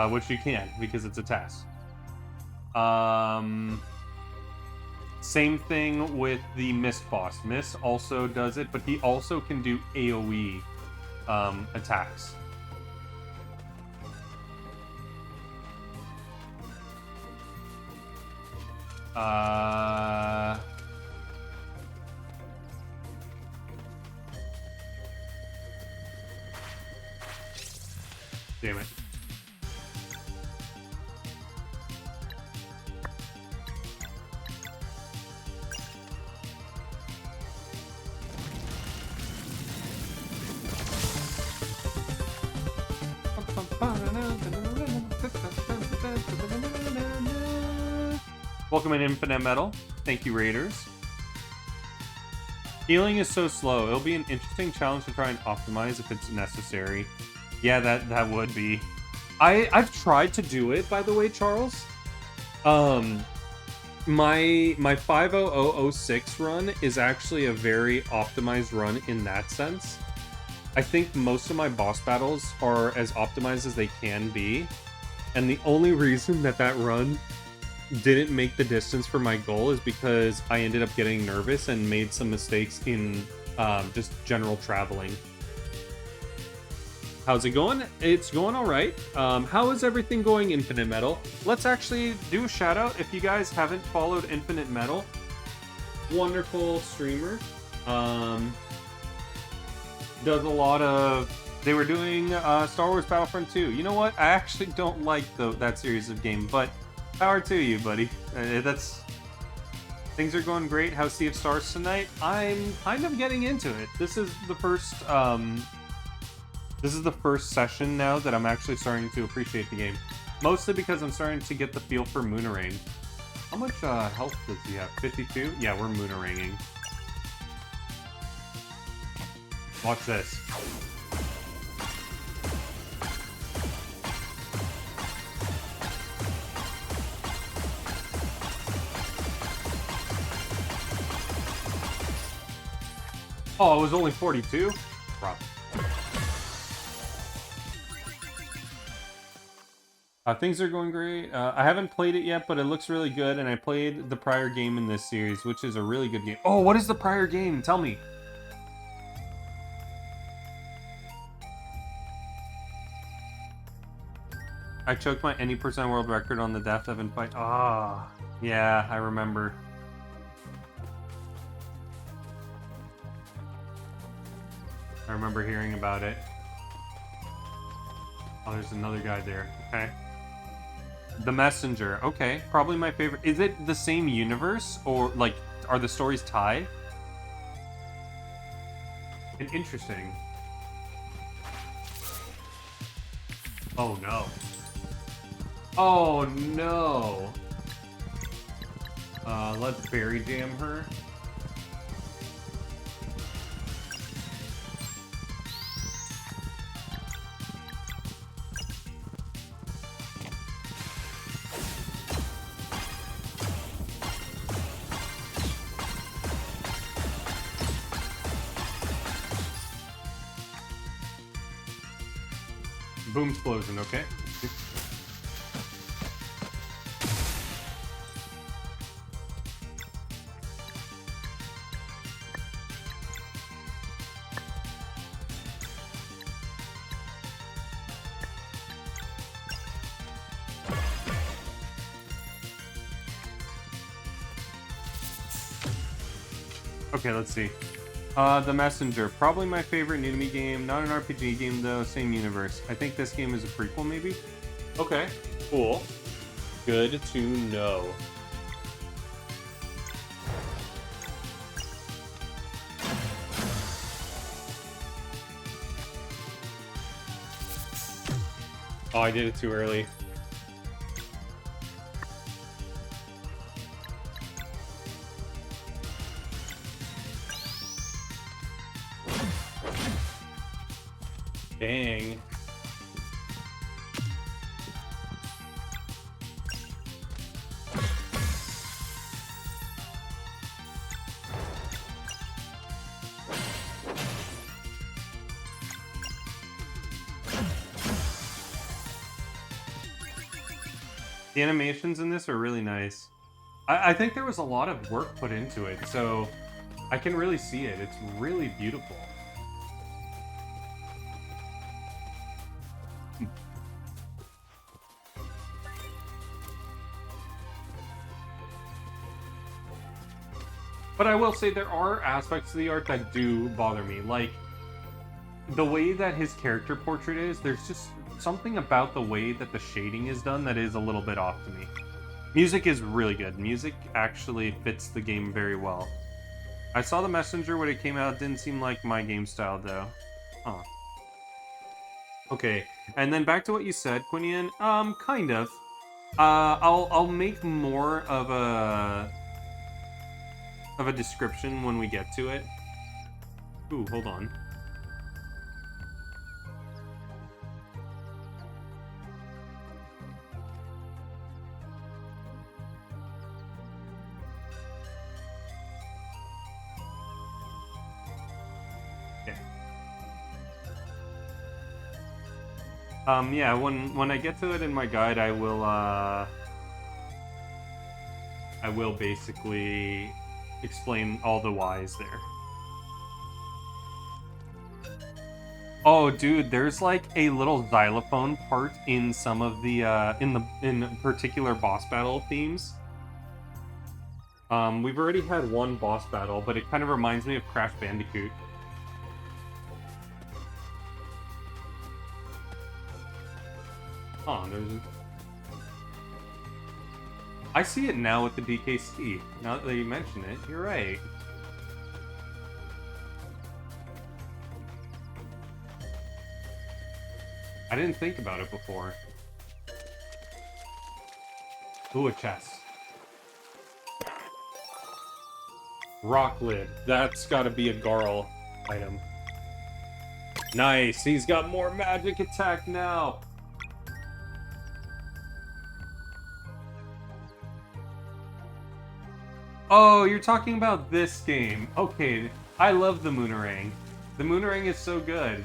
S1: Which you can, because it's a task. Same thing with the Mist boss. Mist also does it, but he also can do AoE attacks. Damn it. Welcome in Infinite Metal. Thank you, Raiders. Healing is so slow. It'll be an interesting challenge to try and optimize if it's necessary. Yeah, that would be. I've tried to do it, by the way, Charles. My 50006 run is actually a very optimized run in that sense. I think most of my boss battles are as optimized as they can be. And the only reason that run didn't make the distance for my goal is because I ended up getting nervous and made some mistakes in just general traveling. How's it going? It's going all right. How is everything going, Infinite Metal? Let's actually do a shout out if you guys haven't followed Infinite Metal. Wonderful streamer. Does a lot of... They were doing Star Wars Battlefront 2. You know what? I actually don't like that series of game, but power to you, buddy. Things are going great. How's Sea of Stars tonight? I'm kind of getting into it. This is the first session now that I'm actually starting to appreciate the game. Mostly because I'm starting to get the feel for Moonerang. How much health does he have? 52? Yeah, we're Mooneranging. Watch this. Oh, it was only 42? Rough. Things are going great. I haven't played it yet, but it looks really good, and I played the prior game in this series, which is a really good game. Oh, what is the prior game? Tell me. I choked my any percent world record on the Death Evan fight. Ah, yeah, I remember. I remember hearing about it. Oh, there's another guy there. Okay. The Messenger. Okay, probably my favorite. Is it the same universe, or like, are the stories tied? Interesting. Oh no. Oh no. Let's berry jam her. Boom explosion, okay. Okay, let's see. The Messenger. Probably my favorite new to me game. Not an RPG game, though. Same universe. I think this game is a prequel, maybe? Okay, cool. Good to know. Oh, I did it too early. Dang. The animations in this are really nice. I think there was a lot of work put into it, so I can really see it. It's really beautiful. But I will say there are aspects of the art that do bother me, like the way that his character portrait is. There's just something about the way that the shading is done that is a little bit off to me. Music is really good. Music actually fits the game very well. I saw The Messenger when it came out. It didn't seem like my game style, though. Huh. Okay, and then back to what you said, Quinian. Kind of. I'll make more of a description when we get to it. Ooh, hold on. Yeah, when I get to it in my guide, I will basically explain all the whys there. Oh, dude, there's like a little xylophone part in some of the in particular boss battle themes. We've already had one boss battle, but it kind of reminds me of Crash Bandicoot. Oh, I see it now with the DKC. Now that you mention it, you're right. I didn't think about it before. Ooh, a chest. Rock lid. That's gotta be a Garl item. Nice! He's got more magic attack now! Oh, you're talking about this game. Okay, I love the Moonerang. The Moonerang is so good.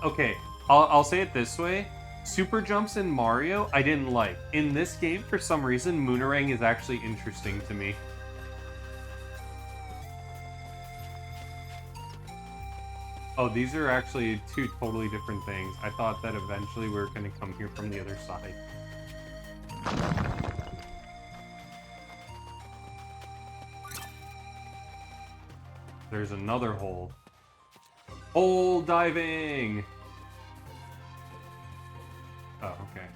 S1: Okay, I'll say it this way. Super jumps in Mario, I didn't like. In this game, for some reason, Moonerang is actually interesting to me. Oh, these are actually two totally different things. I thought that eventually we were going to come here from the other side. There's another hole. Hole diving! Oh, okay.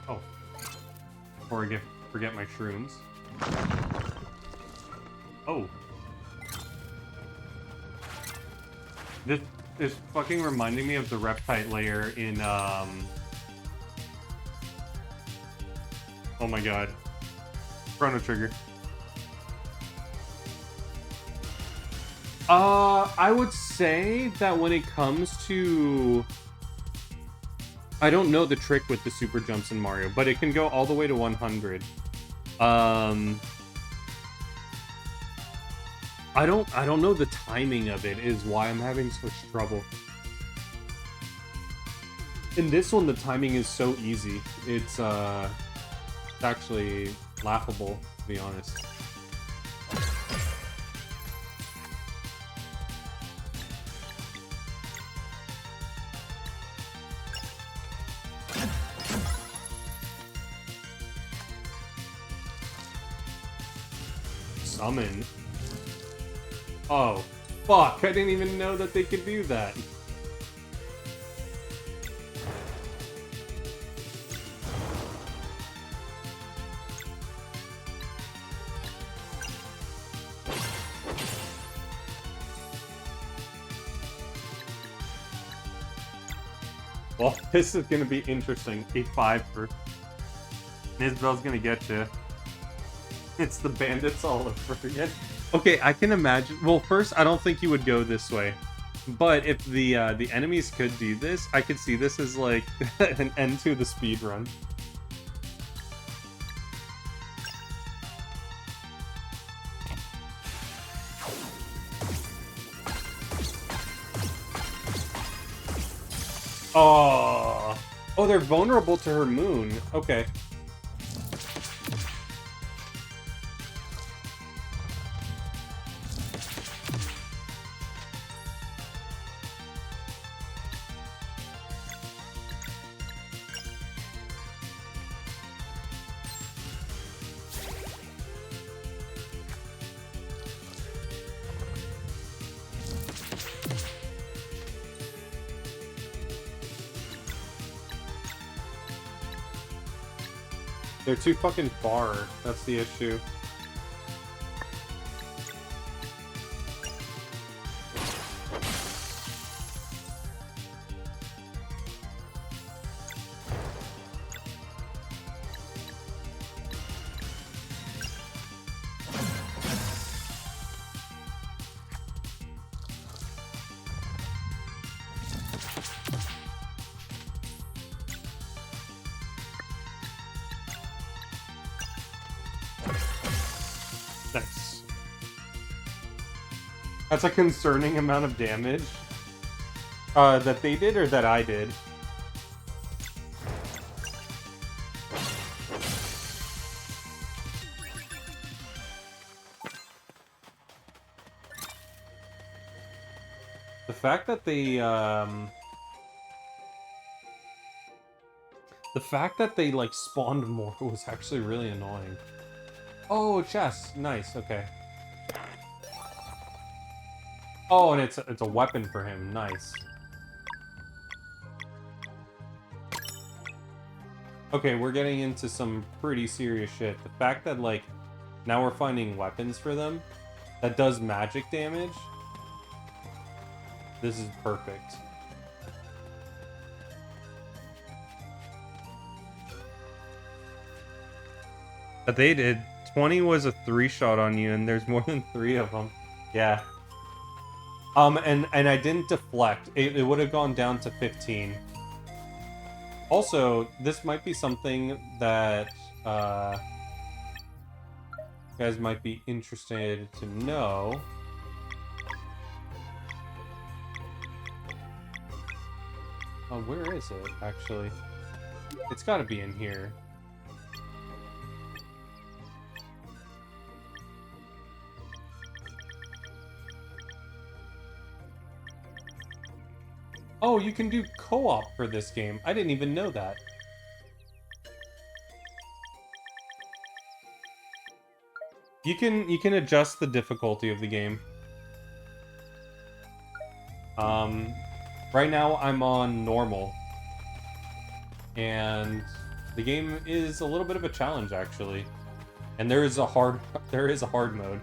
S1: Oh. Before I forget my shrooms. Oh. This is fucking reminding me of the Reptite layer in, oh my god. Chrono Trigger. I would say that when it comes to... I don't know the trick with the super jumps in Mario, but it can go all the way to 100. I don't know the timing of it is why I'm having so much trouble. In this one, the timing is so easy. It's actually laughable, to be honest. Summon? Oh, fuck, I didn't even know that they could do that. Well, this is gonna be interesting. A 5 for... Isabel's gonna get you. It's the bandits all over again. Okay, I can imagine... Well, first, I don't think you would go this way. But if the enemies could do this, I could see this as, like, an end to the speed run. Oh. Oh, they're vulnerable to her moon. Okay. They're too fucking far. That's the issue. Nice. That's a concerning amount of damage. That they did or that I did? The fact that they like spawned more was actually really annoying. Oh, chest. Nice. Okay. Oh, and it's a weapon for him. Nice. Okay, we're getting into some pretty serious shit. The fact that like now we're finding weapons for them that does magic damage. This is perfect. But they did. 20 was a 3-shot on you, and there's more than 3 of them. Yeah. And I didn't deflect. It would have gone down to 15. Also, this might be something that you guys might be interested to know. Oh, where is it, actually? It's gotta be in here. Oh, you can do co-op for this game. I didn't even know that. You can adjust the difficulty of the game. Right now I'm on normal. And the game is a little bit of a challenge actually. And there is a hard mode.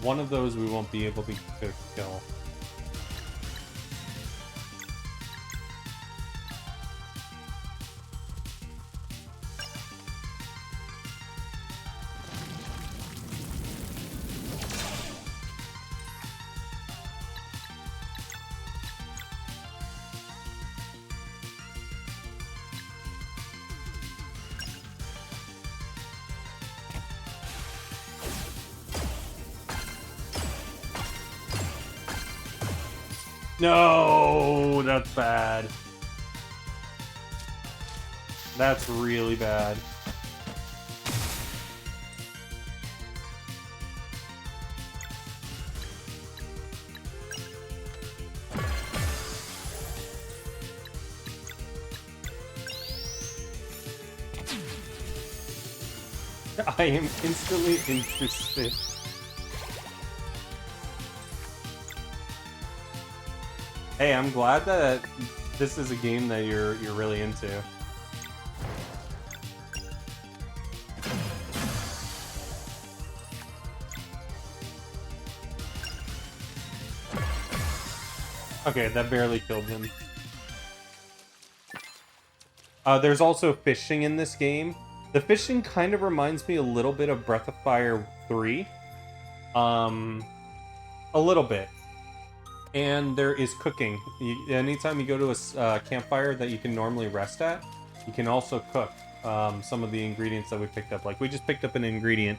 S1: One of those we won't be able to kill. No, that's bad. That's really bad. I am instantly interested. Hey, I'm glad that this is a game that you're really into. Okay, that barely killed him. There's also fishing in this game. The fishing kind of reminds me a little bit of Breath of Fire 3. A little bit. And there is cooking. Anytime you go to a campfire that you can normally rest at, you can also cook some of the ingredients that we picked up. Like, we just picked up an ingredient.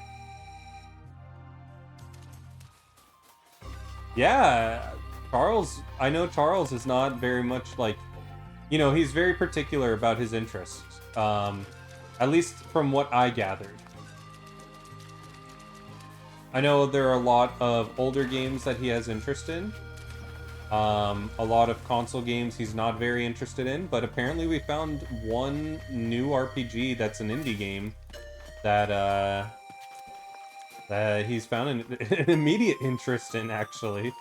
S1: Yeah, Charles, I know Charles is not very much like, you know, he's very particular about his interests. At least from what I gathered. I know there are a lot of older games that he has interest in. A lot of console games he's not very interested in, but apparently we found one new RPG that's an indie game that that he's found an immediate interest in, actually.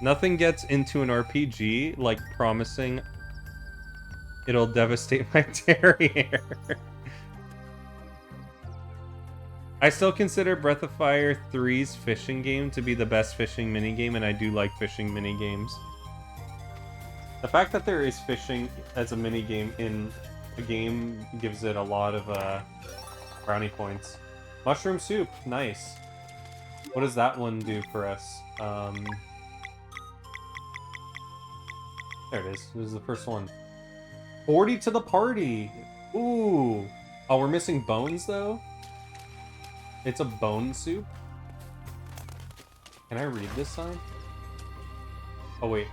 S1: Nothing gets into an RPG like promising it'll devastate my terrier. I still consider Breath of Fire 3's fishing game to be the best fishing minigame, and I do like fishing minigames. The fact that there is fishing as a minigame in a game gives it a lot of brownie points. Mushroom soup, nice. What does that one do for us? There it is. This is the first one. 40 to the party! Ooh! Oh, we're missing bones, though? It's a bone soup? Can I read this sign? Oh, wait.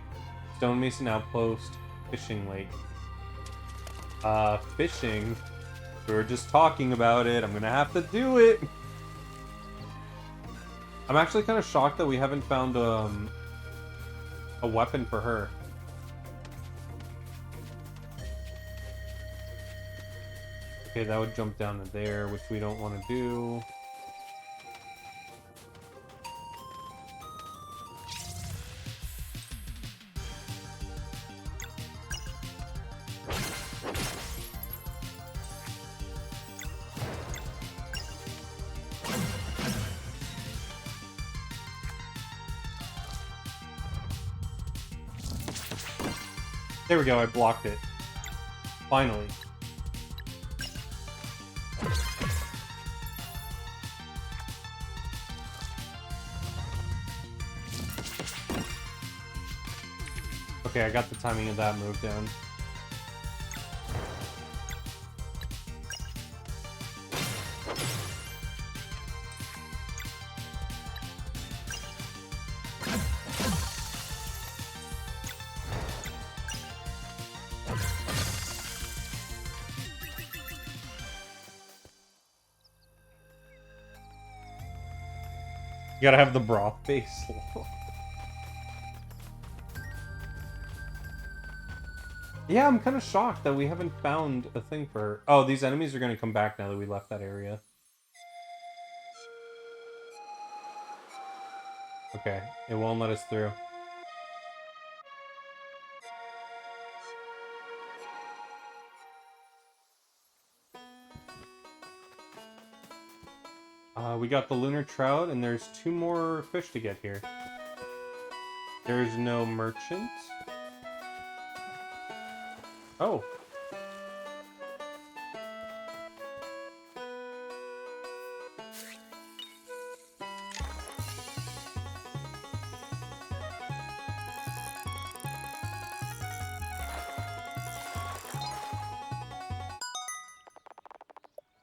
S1: Stonemason Outpost, Fishing Lake. Fishing? We were just talking about it. I'm gonna have to do it! I'm actually kind of shocked that we haven't found a weapon for her. Okay, that would jump down to there, which we don't want to do. There we go, I blocked it. Finally. Okay, I got the timing of that move down. You gotta have the broth base. Yeah, I'm kind of shocked that we haven't found a thing for her. Oh, these enemies are gonna come back now that we left that area. Okay, it won't let us through. We got the lunar trout, and there's 2 more fish to get here. There's no merchant. Oh.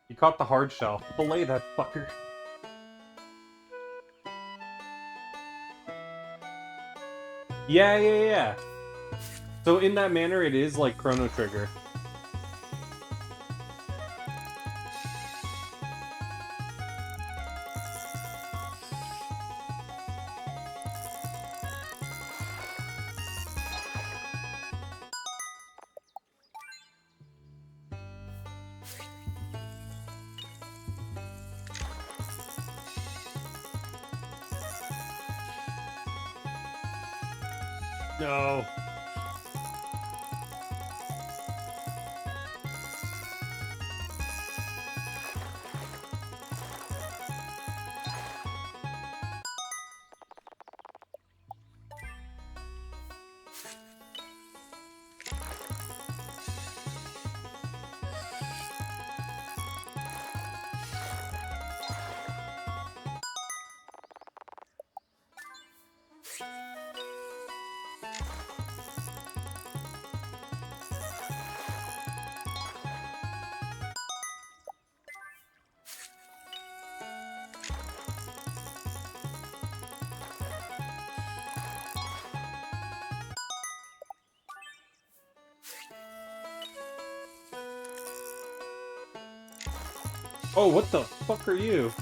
S1: You caught the hard shell. Fillet that fucker. Yeah. So in that manner, it is like Chrono Trigger. No. Oh, what the fuck are you?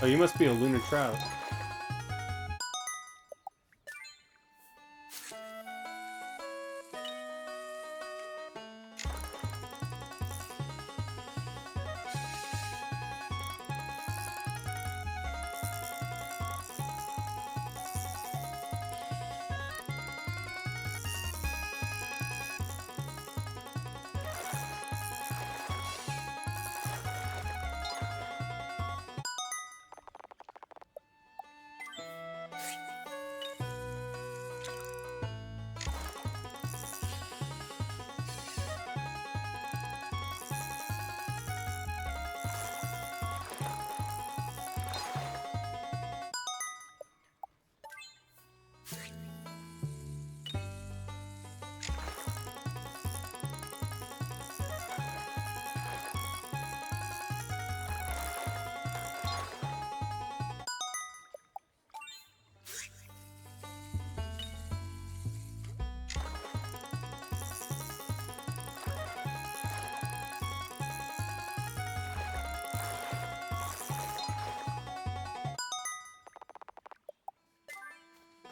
S1: Oh, you must be a lunar trout.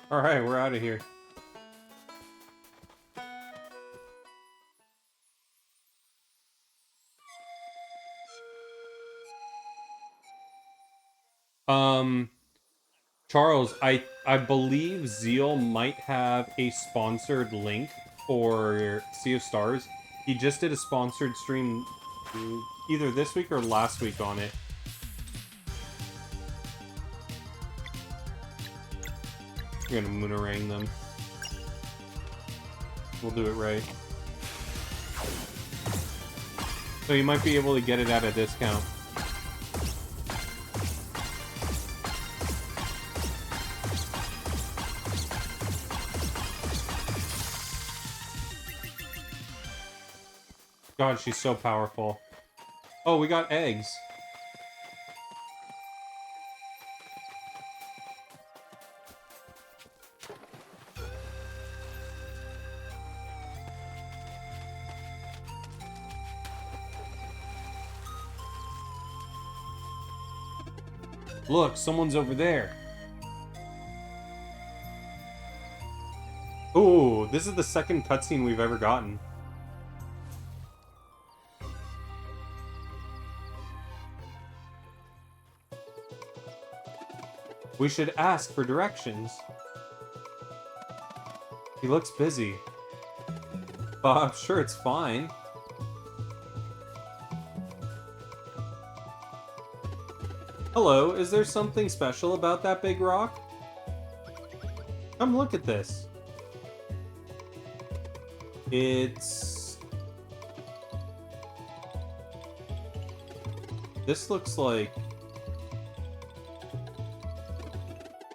S1: Alright, we're out of here. Charles, I believe Zeal might have a sponsored link for Sea of Stars. He just did a sponsored stream either this week or last week on it. We're gonna Moonerang them. We'll do it right. So you might be able to get it at a discount. God, she's so powerful. Oh, we got eggs. Look, someone's over there. Ooh, this is the second cutscene we've ever gotten. We should ask for directions. He looks busy. But I'm sure it's fine. Hello, is there something special about that big rock? Come look at this. It's... This looks like...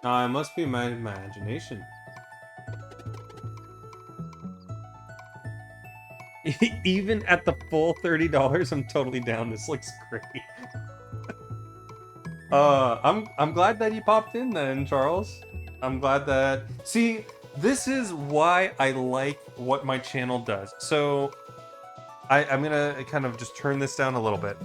S1: it must be my imagination. Even at the full $30, I'm totally down. This looks great. I'm glad that you popped in then, Charles. I'm glad that... See, this is why I like what my channel does. So, I'm gonna kind of just turn this down a little bit.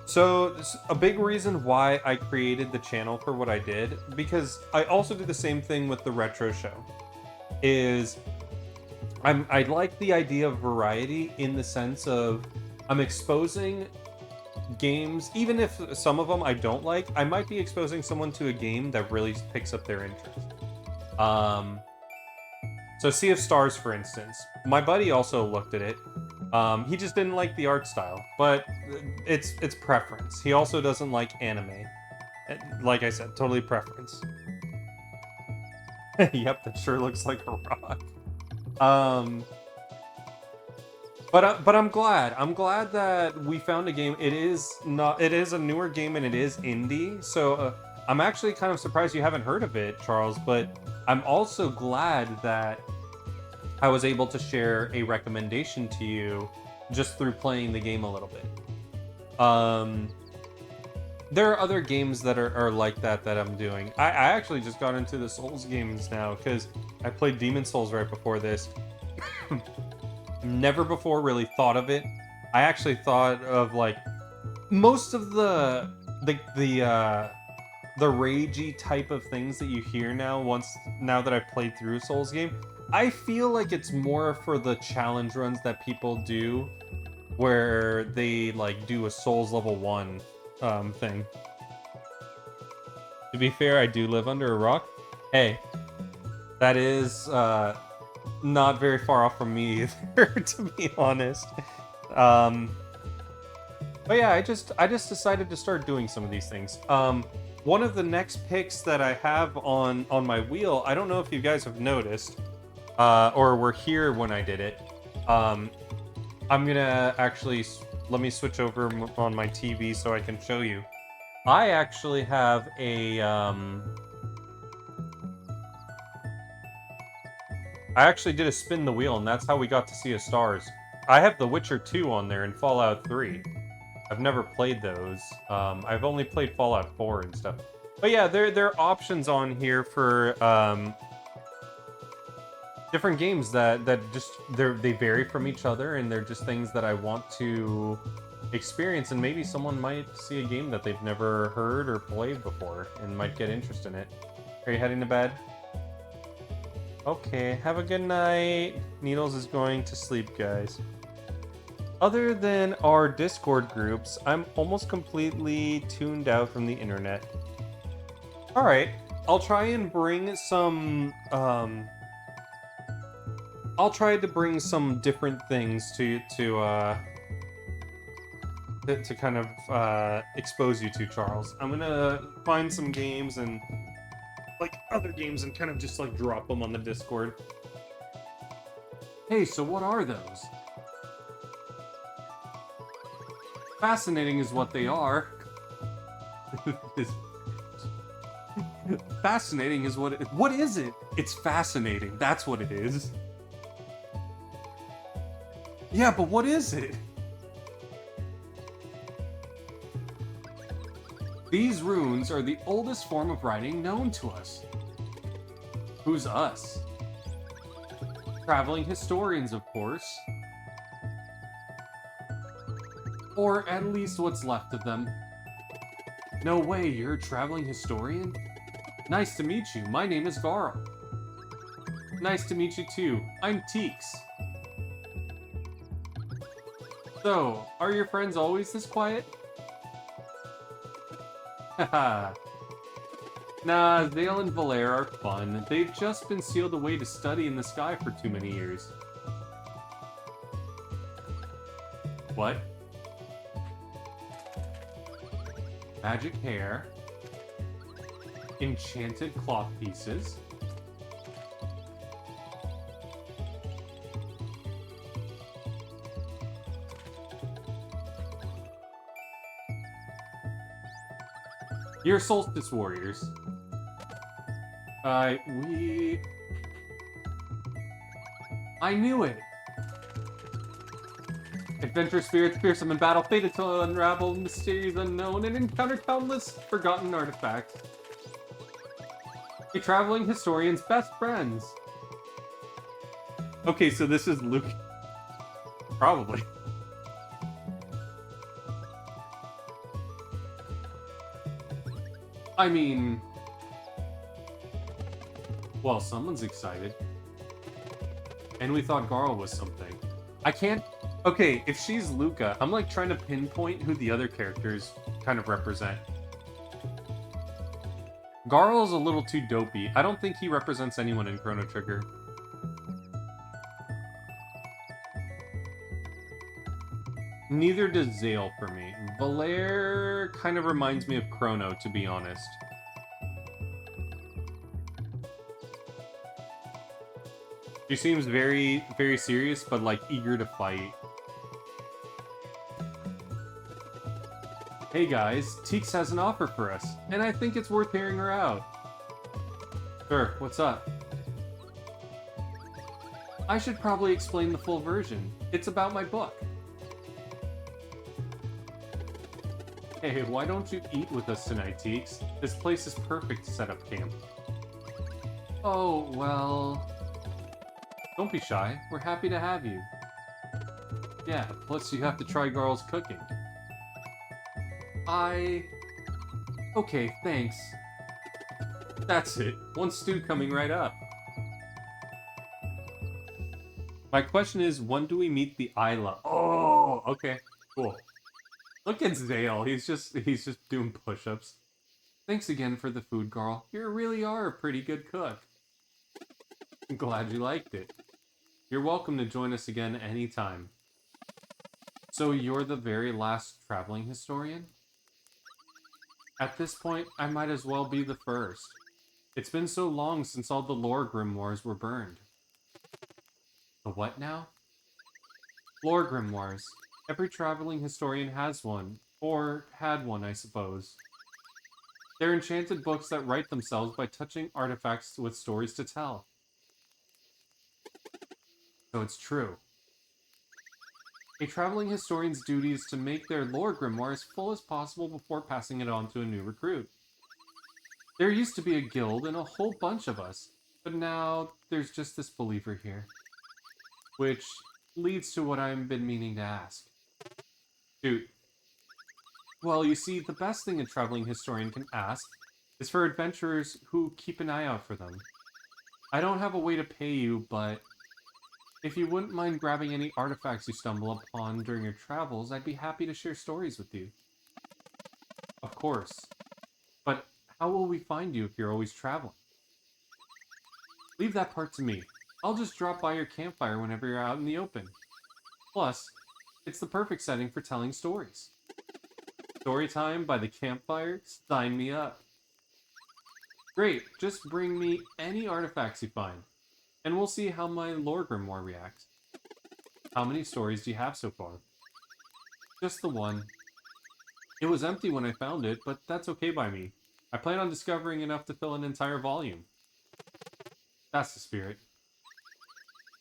S1: So, a big reason why I created the channel for what I did, because I also do the same thing with the retro show, is I like the idea of variety in the sense of I'm exposing games, even if some of them I don't like, I might be exposing someone to a game that really picks up their interest. So Sea of Stars, for instance, my buddy also looked at it. He just didn't like the art style, but it's preference. He also doesn't like anime. Like I said, totally preference. Yep, that sure looks like a rock. But I'm glad. I'm glad that we found a game. It is a newer game and it is indie. So I'm actually kind of surprised you haven't heard of it, Charles, but I'm also glad that I was able to share a recommendation to you just through playing the game a little bit. There are other games that are like that I'm doing. I actually just got into the Souls games now because I played Demon Souls right before this. Never before really thought of it. I actually thought of like most of the ragey type of things that you hear now that I've played through a Souls game. I feel like it's more for the challenge runs that people do where they like do a Souls level 1 thing. To be fair, I do live under a rock. Hey, that is not very far off from me either, to be honest. But yeah, I just decided to start doing some of these things. One of the next picks that I have on my wheel, I don't know if you guys have noticed, or were here when I did it. I'm gonna actually let me switch over on my TV so I can show you. I actually have a I actually did a spin the wheel, and that's how we got to see a stars. I have The Witcher 2 on there and Fallout 3. I've never played those. I've only played Fallout 4 and stuff. But yeah, there are options on here for different games that just they vary from each other, and they're just things that I want to experience, and maybe someone might see a game that they've never heard or played before and might get interest in it. Are you heading to bed? Okay, have a good night. Needles is going to sleep, guys. Other than our Discord groups, I'm almost completely tuned out from the internet. Alright, I'll try and bring some, I'll try to bring some different things to kind of expose you to, Charles. I'm gonna find some games and like other games and kind of just like drop them on the Discord. Hey, so what are those? Fascinating is what they are. Fascinating is what is it? It's fascinating. That's what it is. Yeah, but what is it? These runes are the oldest form of writing known to us. Who's us? Traveling historians, of course. Or at least what's left of them. No way, you're a traveling historian? Nice to meet you. My name is Garl. Nice to meet you too. I'm Teeks. So, are your friends always this quiet? Haha. Nah, Zale and Valere are fun. They've just been sealed away to study in the sky for too many years. What? Magic hair. Enchanted cloth pieces. You're Solstice Warriors. I knew it! Adventure spirits fearsome in battle, fated to unravel mysteries unknown and encounter countless forgotten artifacts. A traveling historian's best friends. Okay, so this is Luke. Probably. I mean... Well, someone's excited. And we thought Garl was something. I can't... Okay, if she's Luca, I'm like trying to pinpoint who the other characters kind of represent. Garl's a little too dopey. I don't think he represents anyone in Chrono Trigger. Neither does Zale for me. Valere kind of reminds me of Chrono, to be honest. She seems very, very serious, but like eager to fight. Hey guys, Teeks has an offer for us, and I think it's worth hearing her out. Sure, what's up? I should probably explain the full version. It's about my book. Hey, why don't you eat with us tonight, Teeks? This place is perfect to set up camp. Oh, well... Don't be shy. We're happy to have you. Yeah, plus you have to try Garl's cooking. Okay, thanks. That's it. One stew coming right up. My question is, when do we meet the Isla? Oh, okay, cool. Look at Zale. He's just doing push-ups. Thanks again for the food, Garl. You really are a pretty good cook. I'm glad you liked it. You're welcome to join us again anytime. So you're the very last traveling historian? At this point, I might as well be the first. It's been so long since all the lore grimoires were burned. The what now? Lore grimoires. Every traveling historian has one. Or had one, I suppose. They're enchanted books that write themselves by touching artifacts with stories to tell. So it's true. A traveling historian's duty is to make their lore grimoire as full as possible before passing it on to a new recruit. There used to be a guild and a whole bunch of us, but now there's just this believer here. Which leads to what I've been meaning to ask. Shoot. Well, you see, the best thing a traveling historian can ask is for adventurers who keep an eye out for them. I don't have a way to pay you, but if you wouldn't mind grabbing any artifacts you stumble upon during your travels, I'd be happy to share stories with you. Of course. But how will we find you if you're always traveling? Leave that part to me. I'll just drop by your campfire whenever you're out in the open. Plus, it's the perfect setting for telling stories. Story time by the campfire? Sign me up. Great, just bring me any artifacts you find, and we'll see how my lore grimoire reacts. How many stories do you have so far? Just the one. It was empty when I found it, but that's okay by me. I plan on discovering enough to fill an entire volume. That's the spirit.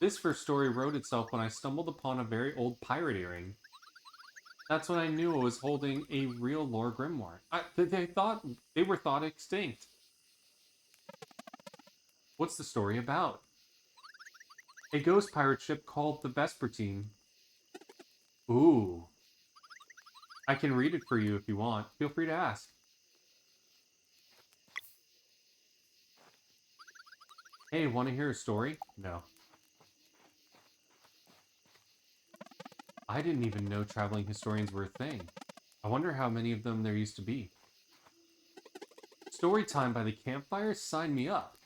S1: This first story wrote itself when I stumbled upon a very old pirate earring. That's when I knew I was holding a real lore grimoire. They were thought extinct. What's the story about? A ghost pirate ship called the Vespertine. Ooh. I can read it for you if you want. Feel free to ask. Hey, want to hear a story? No. I didn't even know traveling historians were a thing. I wonder how many of them there used to be. Story time by the campfire? Sign me up.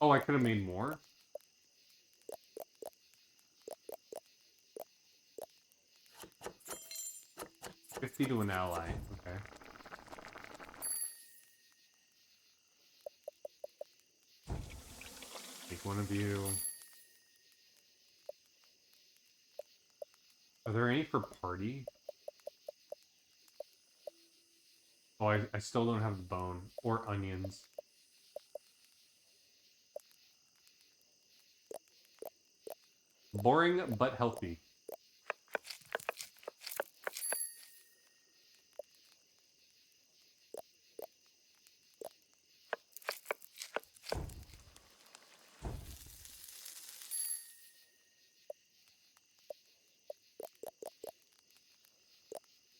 S1: Oh, I could have made more? $50 to an ally. Okay. Take one of you. Are there any for party? Oh, I still don't have the bone. Or onions. Boring, but healthy.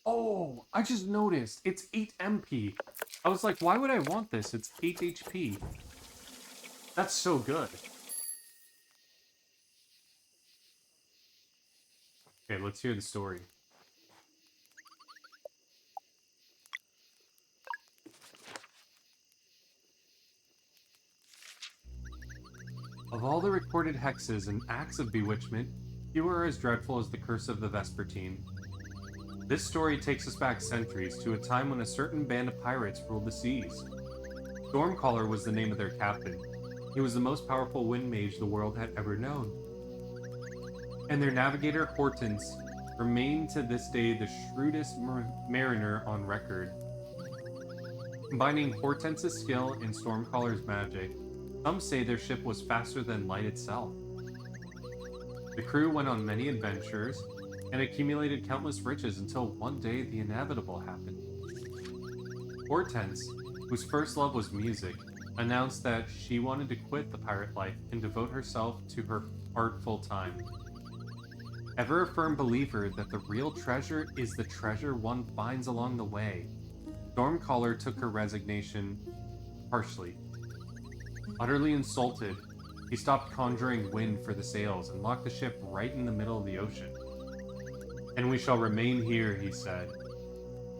S1: Oh, I just noticed. It's 8 MP. I was like, why would I want this? It's 8 HP. That's so good. Okay, let's hear the story. Of all the recorded hexes and acts of bewitchment, few are as dreadful as the curse of the Vespertine. This story takes us back centuries to a time when a certain band of pirates ruled the seas. Stormcaller was the name of their captain. He was the most powerful wind mage the world had ever known. And their navigator, Hortense, remained to this day the shrewdest mariner on record. Combining Hortense's skill and Stormcaller's magic, some say their ship was faster than light itself. The crew went on many adventures and accumulated countless riches until one day the inevitable happened. Hortense, whose first love was music, announced that she wanted to quit the pirate life and devote herself to her art full time. Ever a firm believer that the real treasure is the treasure one finds along the way, Stormcaller took her resignation harshly. Utterly insulted, he stopped conjuring wind for the sails and locked the ship right in the middle of the ocean. And we shall remain here, he said,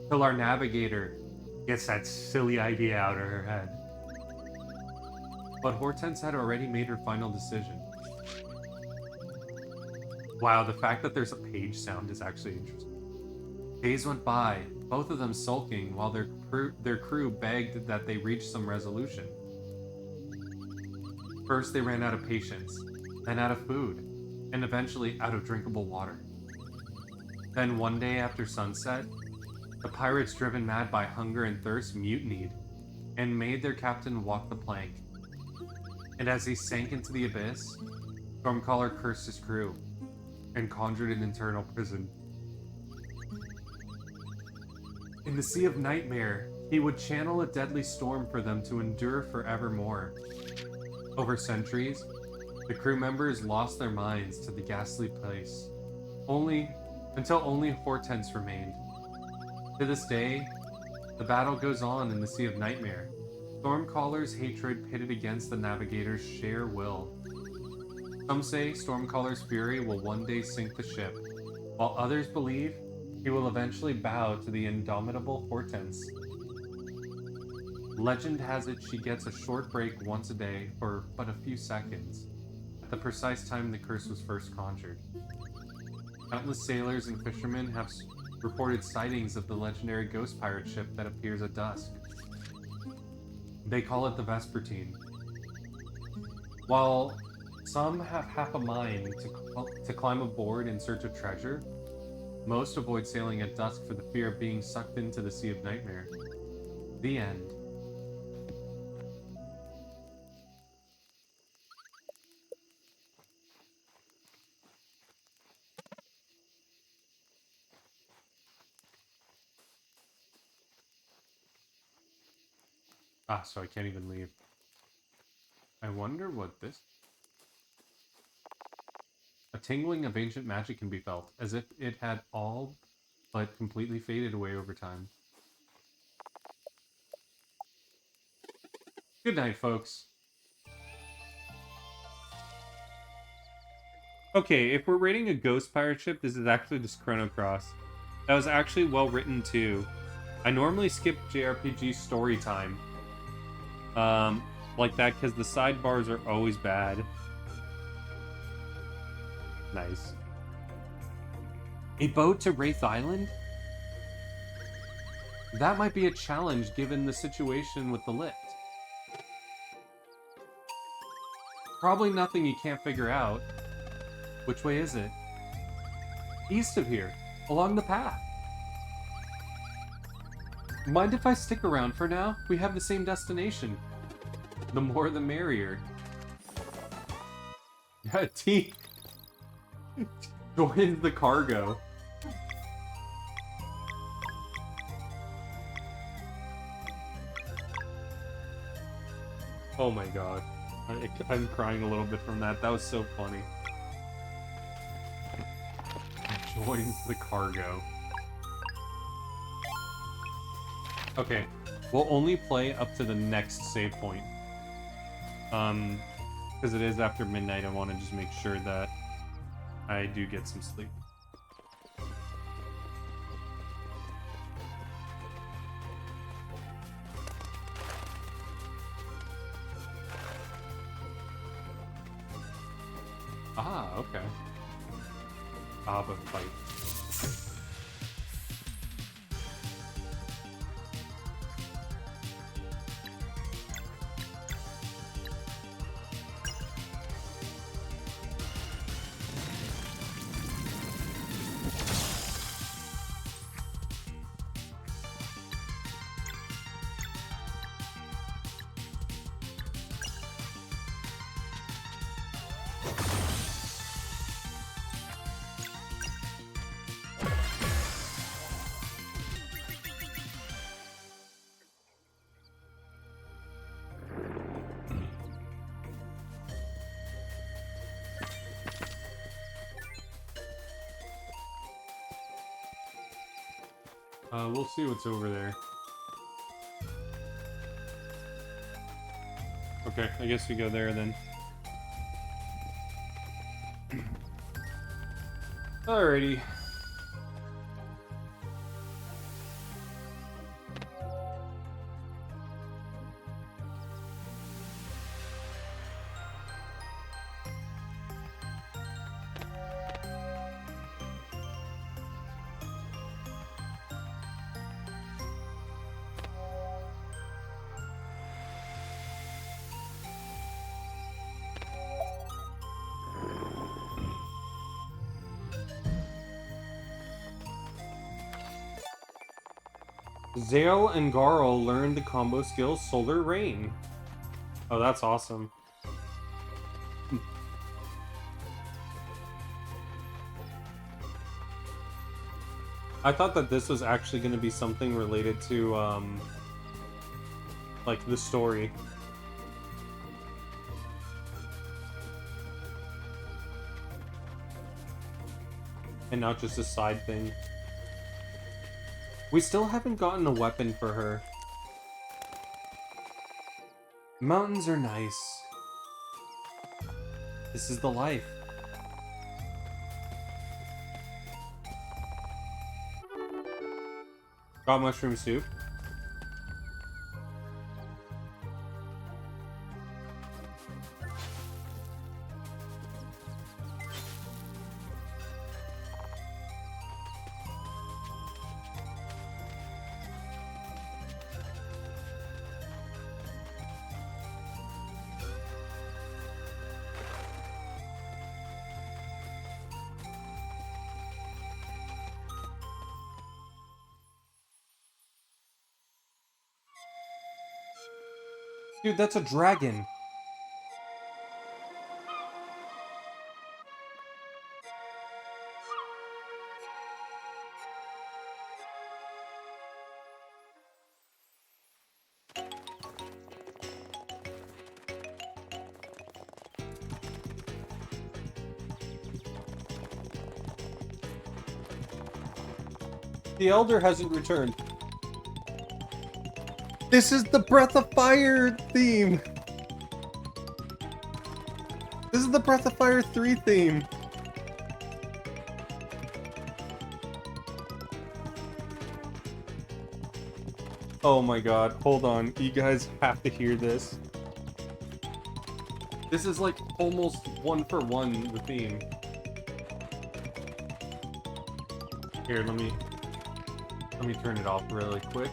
S1: till our navigator gets that silly idea out of her head. But Hortense had already made her final decision. Wow, the fact that there's a page sound is actually interesting. Days went by, both of them sulking while their crew begged that they reach some resolution. First, they ran out of patience, then out of food, and eventually out of drinkable water. Then one day after sunset, the pirates, driven mad by hunger and thirst, mutinied and made their captain walk the plank. And as he sank into the abyss, Stormcaller cursed his crew and conjured an eternal prison. In the Sea of Nightmare, he would channel a deadly storm for them to endure forevermore. Over centuries, the crew members lost their minds to the ghastly place, until only Hortense remained. To this day, the battle goes on in the Sea of Nightmare. Stormcaller's hatred pitted against the navigator's sheer will. Some say Stormcaller's fury will one day sink the ship, while others believe he will eventually bow to the indomitable Hortense. Legend has it she gets a short break once a day for but a few seconds, at the precise time the curse was first conjured. Countless sailors and fishermen have reported sightings of the legendary ghost pirate ship that appears at dusk. They call it the Vespertine. While some have half a mind to climb aboard in search of treasure, most avoid sailing at dusk for the fear of being sucked into the Sea of Nightmare. The end. Ah, so I can't even leave. I wonder what this... A tingling of ancient magic can be felt, as if it had all but completely faded away over time. Good night, folks. Okay, if we're rating a ghost pirate ship, this is actually just Chrono Cross. That was actually well written too. I normally skip JRPG story time. Like that, because the sidebars are always bad. Nice. A boat to Wraith Island? That might be a challenge given the situation with the lift. Probably nothing you can't figure out. Which way is it? East of here, along the path. Mind if I stick around for now? We have the same destination. The more the merrier. T joins the cargo. Oh my god. I'm crying a little bit from that. That was so funny. Joins the cargo. Okay. We'll only play up to the next save point. Because it is after midnight, I want to just make sure that I do get some sleep. Ah, okay. Abba fight. We'll see what's over there. Okay, I guess we go there then. Alrighty. Zale and Garl learned the combo skill Solar Rain. Oh, that's awesome. I thought that this was actually going to be something related to, like, the story. And not just a side thing. We still haven't gotten a weapon for her. Mountains are nice. This is the life. Got mushroom soup. Dude, that's a dragon. The Elder hasn't returned. This is the Breath of Fire theme! This is the Breath of Fire 3 theme! Oh my god, hold on. You guys have to hear this. This is like almost one for one the theme. Here, let me turn it off really quick.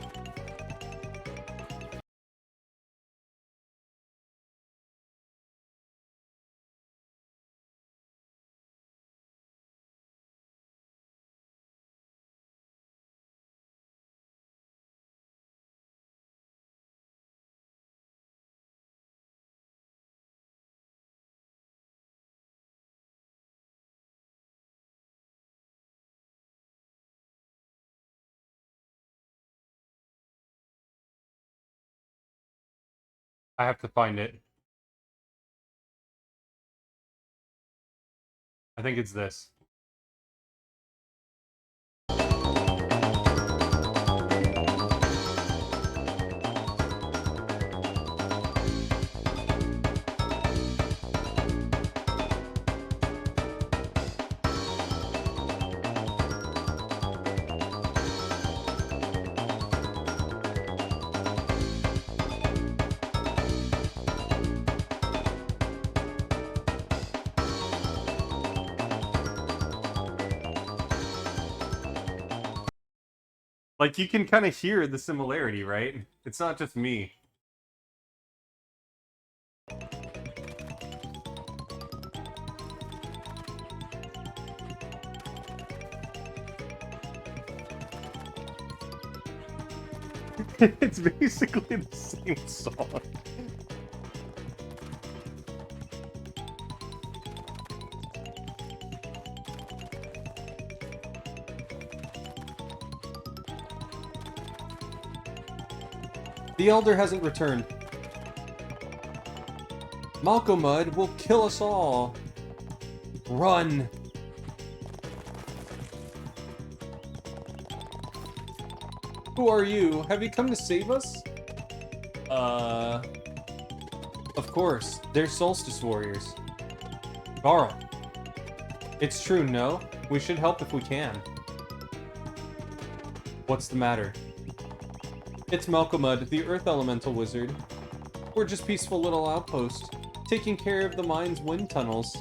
S1: I have to find it. I think it's this. Like, you can kind of hear the similarity, right? It's not just me. It's basically the same song. The Elder hasn't returned. Malkomud will kill us all. Run. Who are you? Have you come to save us? Of course. They're Solstice Warriors. Carl. It's true, no? We should help if we can. What's the matter? It's Malcolmud, the Earth Elemental Wizard. We're just peaceful little outpost, taking care of the mine's wind tunnels.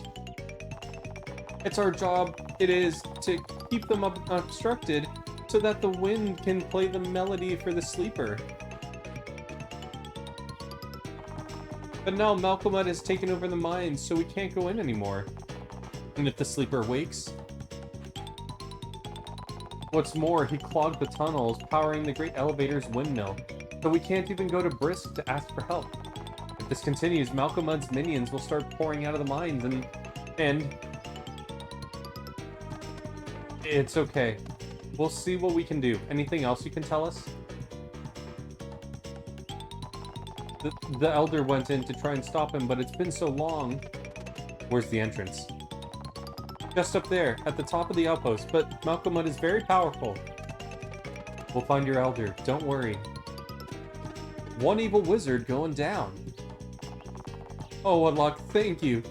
S1: It's our job, it is, to keep them obstructed so that the wind can play the melody for the sleeper. But now Malcolmud has taken over the mines, so we can't go in anymore. And if the sleeper wakes... What's more, he clogged the tunnels, powering the great elevator's windmill, so we can't even go to Brisk to ask for help. If this continues, Malcolmud's minions will start pouring out of the mines, and... It's okay. We'll see what we can do. Anything else you can tell us? The Elder went in to try and stop him, but it's been so long. Where's the entrance? Just up there, at the top of the outpost, but Malcolmud is very powerful. We'll find your Elder, don't worry. One evil wizard going down. Oh, Unlock, thank you.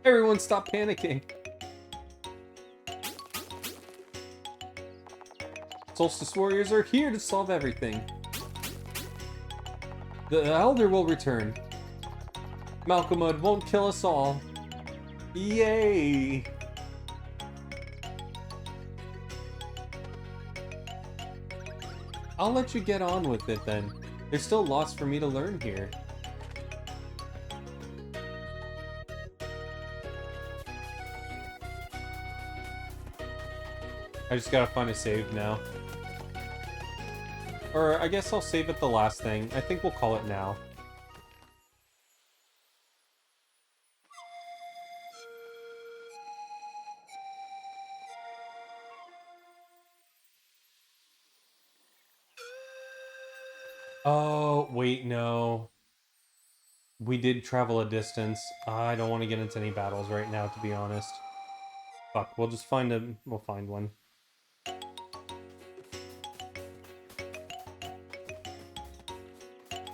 S1: Everyone stop panicking. Solstice Warriors are here to solve everything. The Elder will return. Malcolmud won't kill us all. Yay! I'll let you get on with it then. There's still lots for me to learn here. I just gotta find a save now. Or I guess I'll save it the last thing. I think we'll call it now. Oh, wait, no. We did travel a distance. I don't want to get into any battles right now, to be honest. Fuck, we'll just find we'll find one.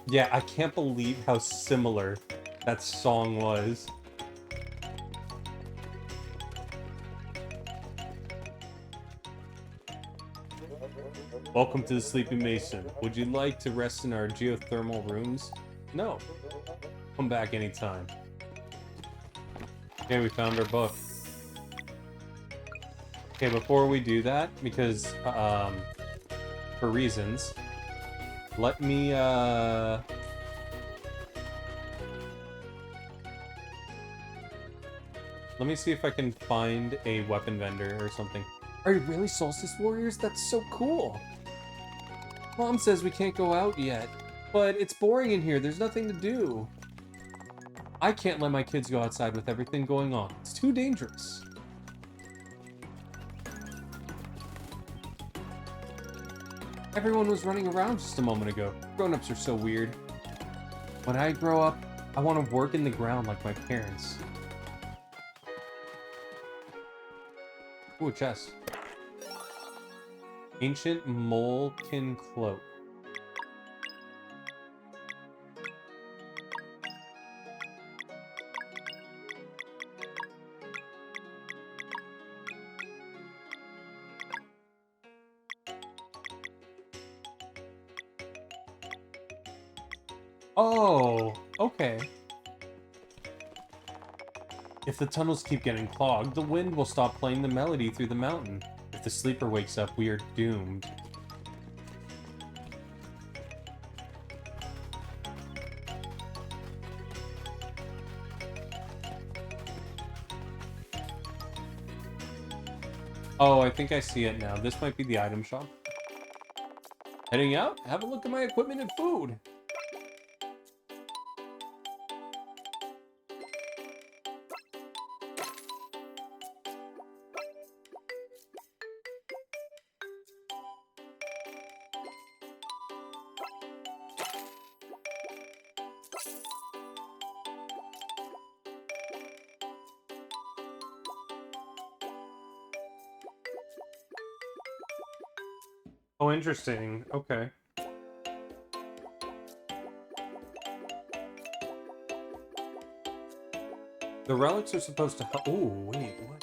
S1: Yeah, I can't believe how similar that song was. Welcome to the Sleeping Mason. Would you like to rest in our geothermal rooms? No. Come back anytime. Okay, we found our book. Okay, before we do that, because, for reasons, let me, let me see if I can find a weapon vendor or something. Are you really Solstice Warriors? That's so cool! Mom says we can't go out yet, but it's boring in here. There's nothing to do. I can't let my kids go outside with everything going on. It's too dangerous. Everyone was running around just a moment ago. Grown-ups are so weird. When I grow up, I want to work in the ground like my parents. Ooh, a chest. Ancient Moleken Cloak. Oh, okay. If the tunnels keep getting clogged, the wind will stop playing the melody through the mountain. If the sleeper wakes up, we are doomed. Oh, I think I see it now. This might be the item shop. Heading out? Have a look at my equipment and food. Oh, interesting. Okay. The relics are supposed to help. Oh, wait, what?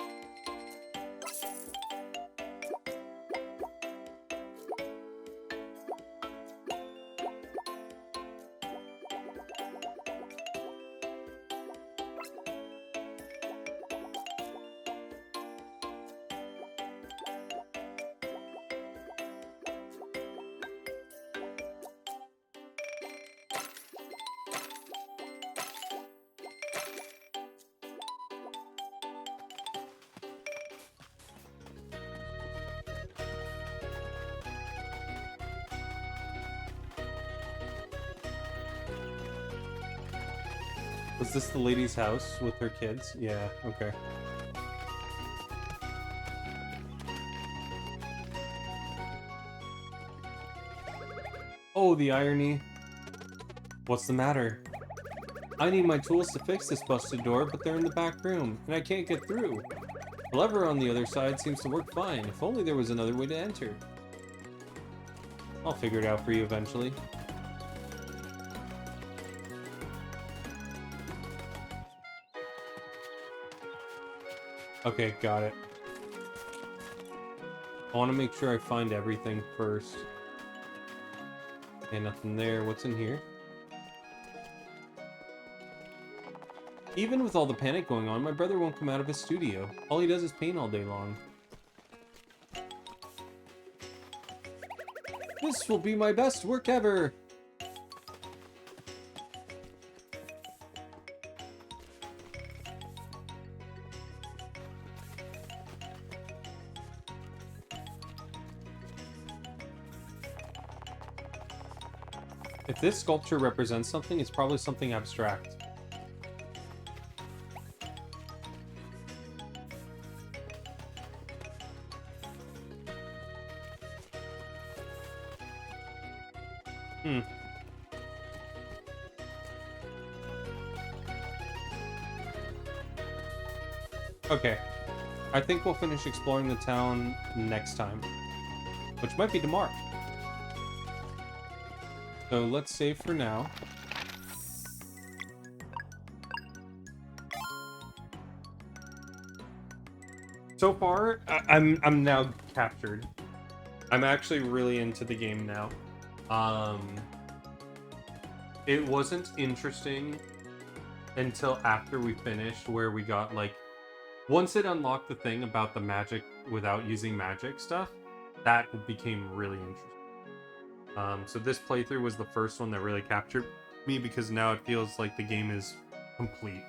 S1: Was this the lady's house with her kids? Yeah, okay. Oh, the irony. What's the matter? I need my tools to fix this busted door, but they're in the back room, and I can't get through. The lever on the other side seems to work fine. If only there was another way to enter. I'll figure it out for you eventually. Okay, got it. I want to make sure I find everything first. Okay, nothing there. What's in here? Even with all the panic going on, my brother won't come out of his studio. All he does is paint all day long. This will be my best work ever! If this sculpture represents something, it's probably something abstract. Okay. I think we'll finish exploring the town next time. Which might be tomorrow. So let's save for now. So far, I'm now captured. I'm actually really into the game now. It wasn't interesting until after we finished, where we got like, once it unlocked the thing about the magic without using magic stuff, that became really interesting. So this playthrough was the first one that really captured me, because now it feels like the game is complete.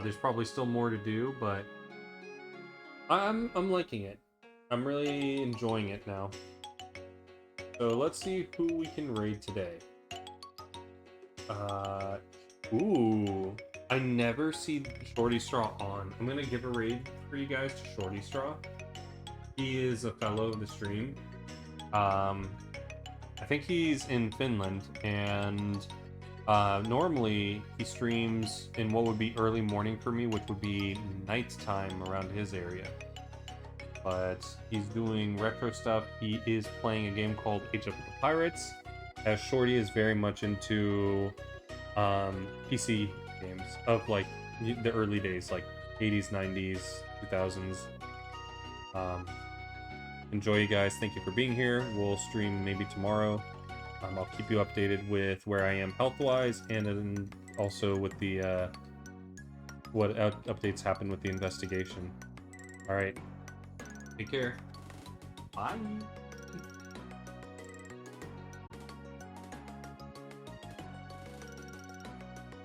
S1: There's probably still more to do, but I'm liking it. I'm really enjoying it now. So let's see who we can raid today. Ooh, I never see Shorty Straw on. I'm gonna give a raid for you guys to Shorty Straw. He is a fellow of the stream. I think he's in Finland, and normally he streams in what would be early morning for me, which would be nighttime around his area. But he's doing retro stuff. He is playing a game called Age of the Pirates, as Shorty is very much into PC games of like the early days, like 80s, 90s, 2000s. Enjoy, you guys. Thank you for being here. We'll stream maybe tomorrow. I'll keep you updated with where I am health-wise, and then also with the what updates happen with the investigation. All right. Take care. Bye.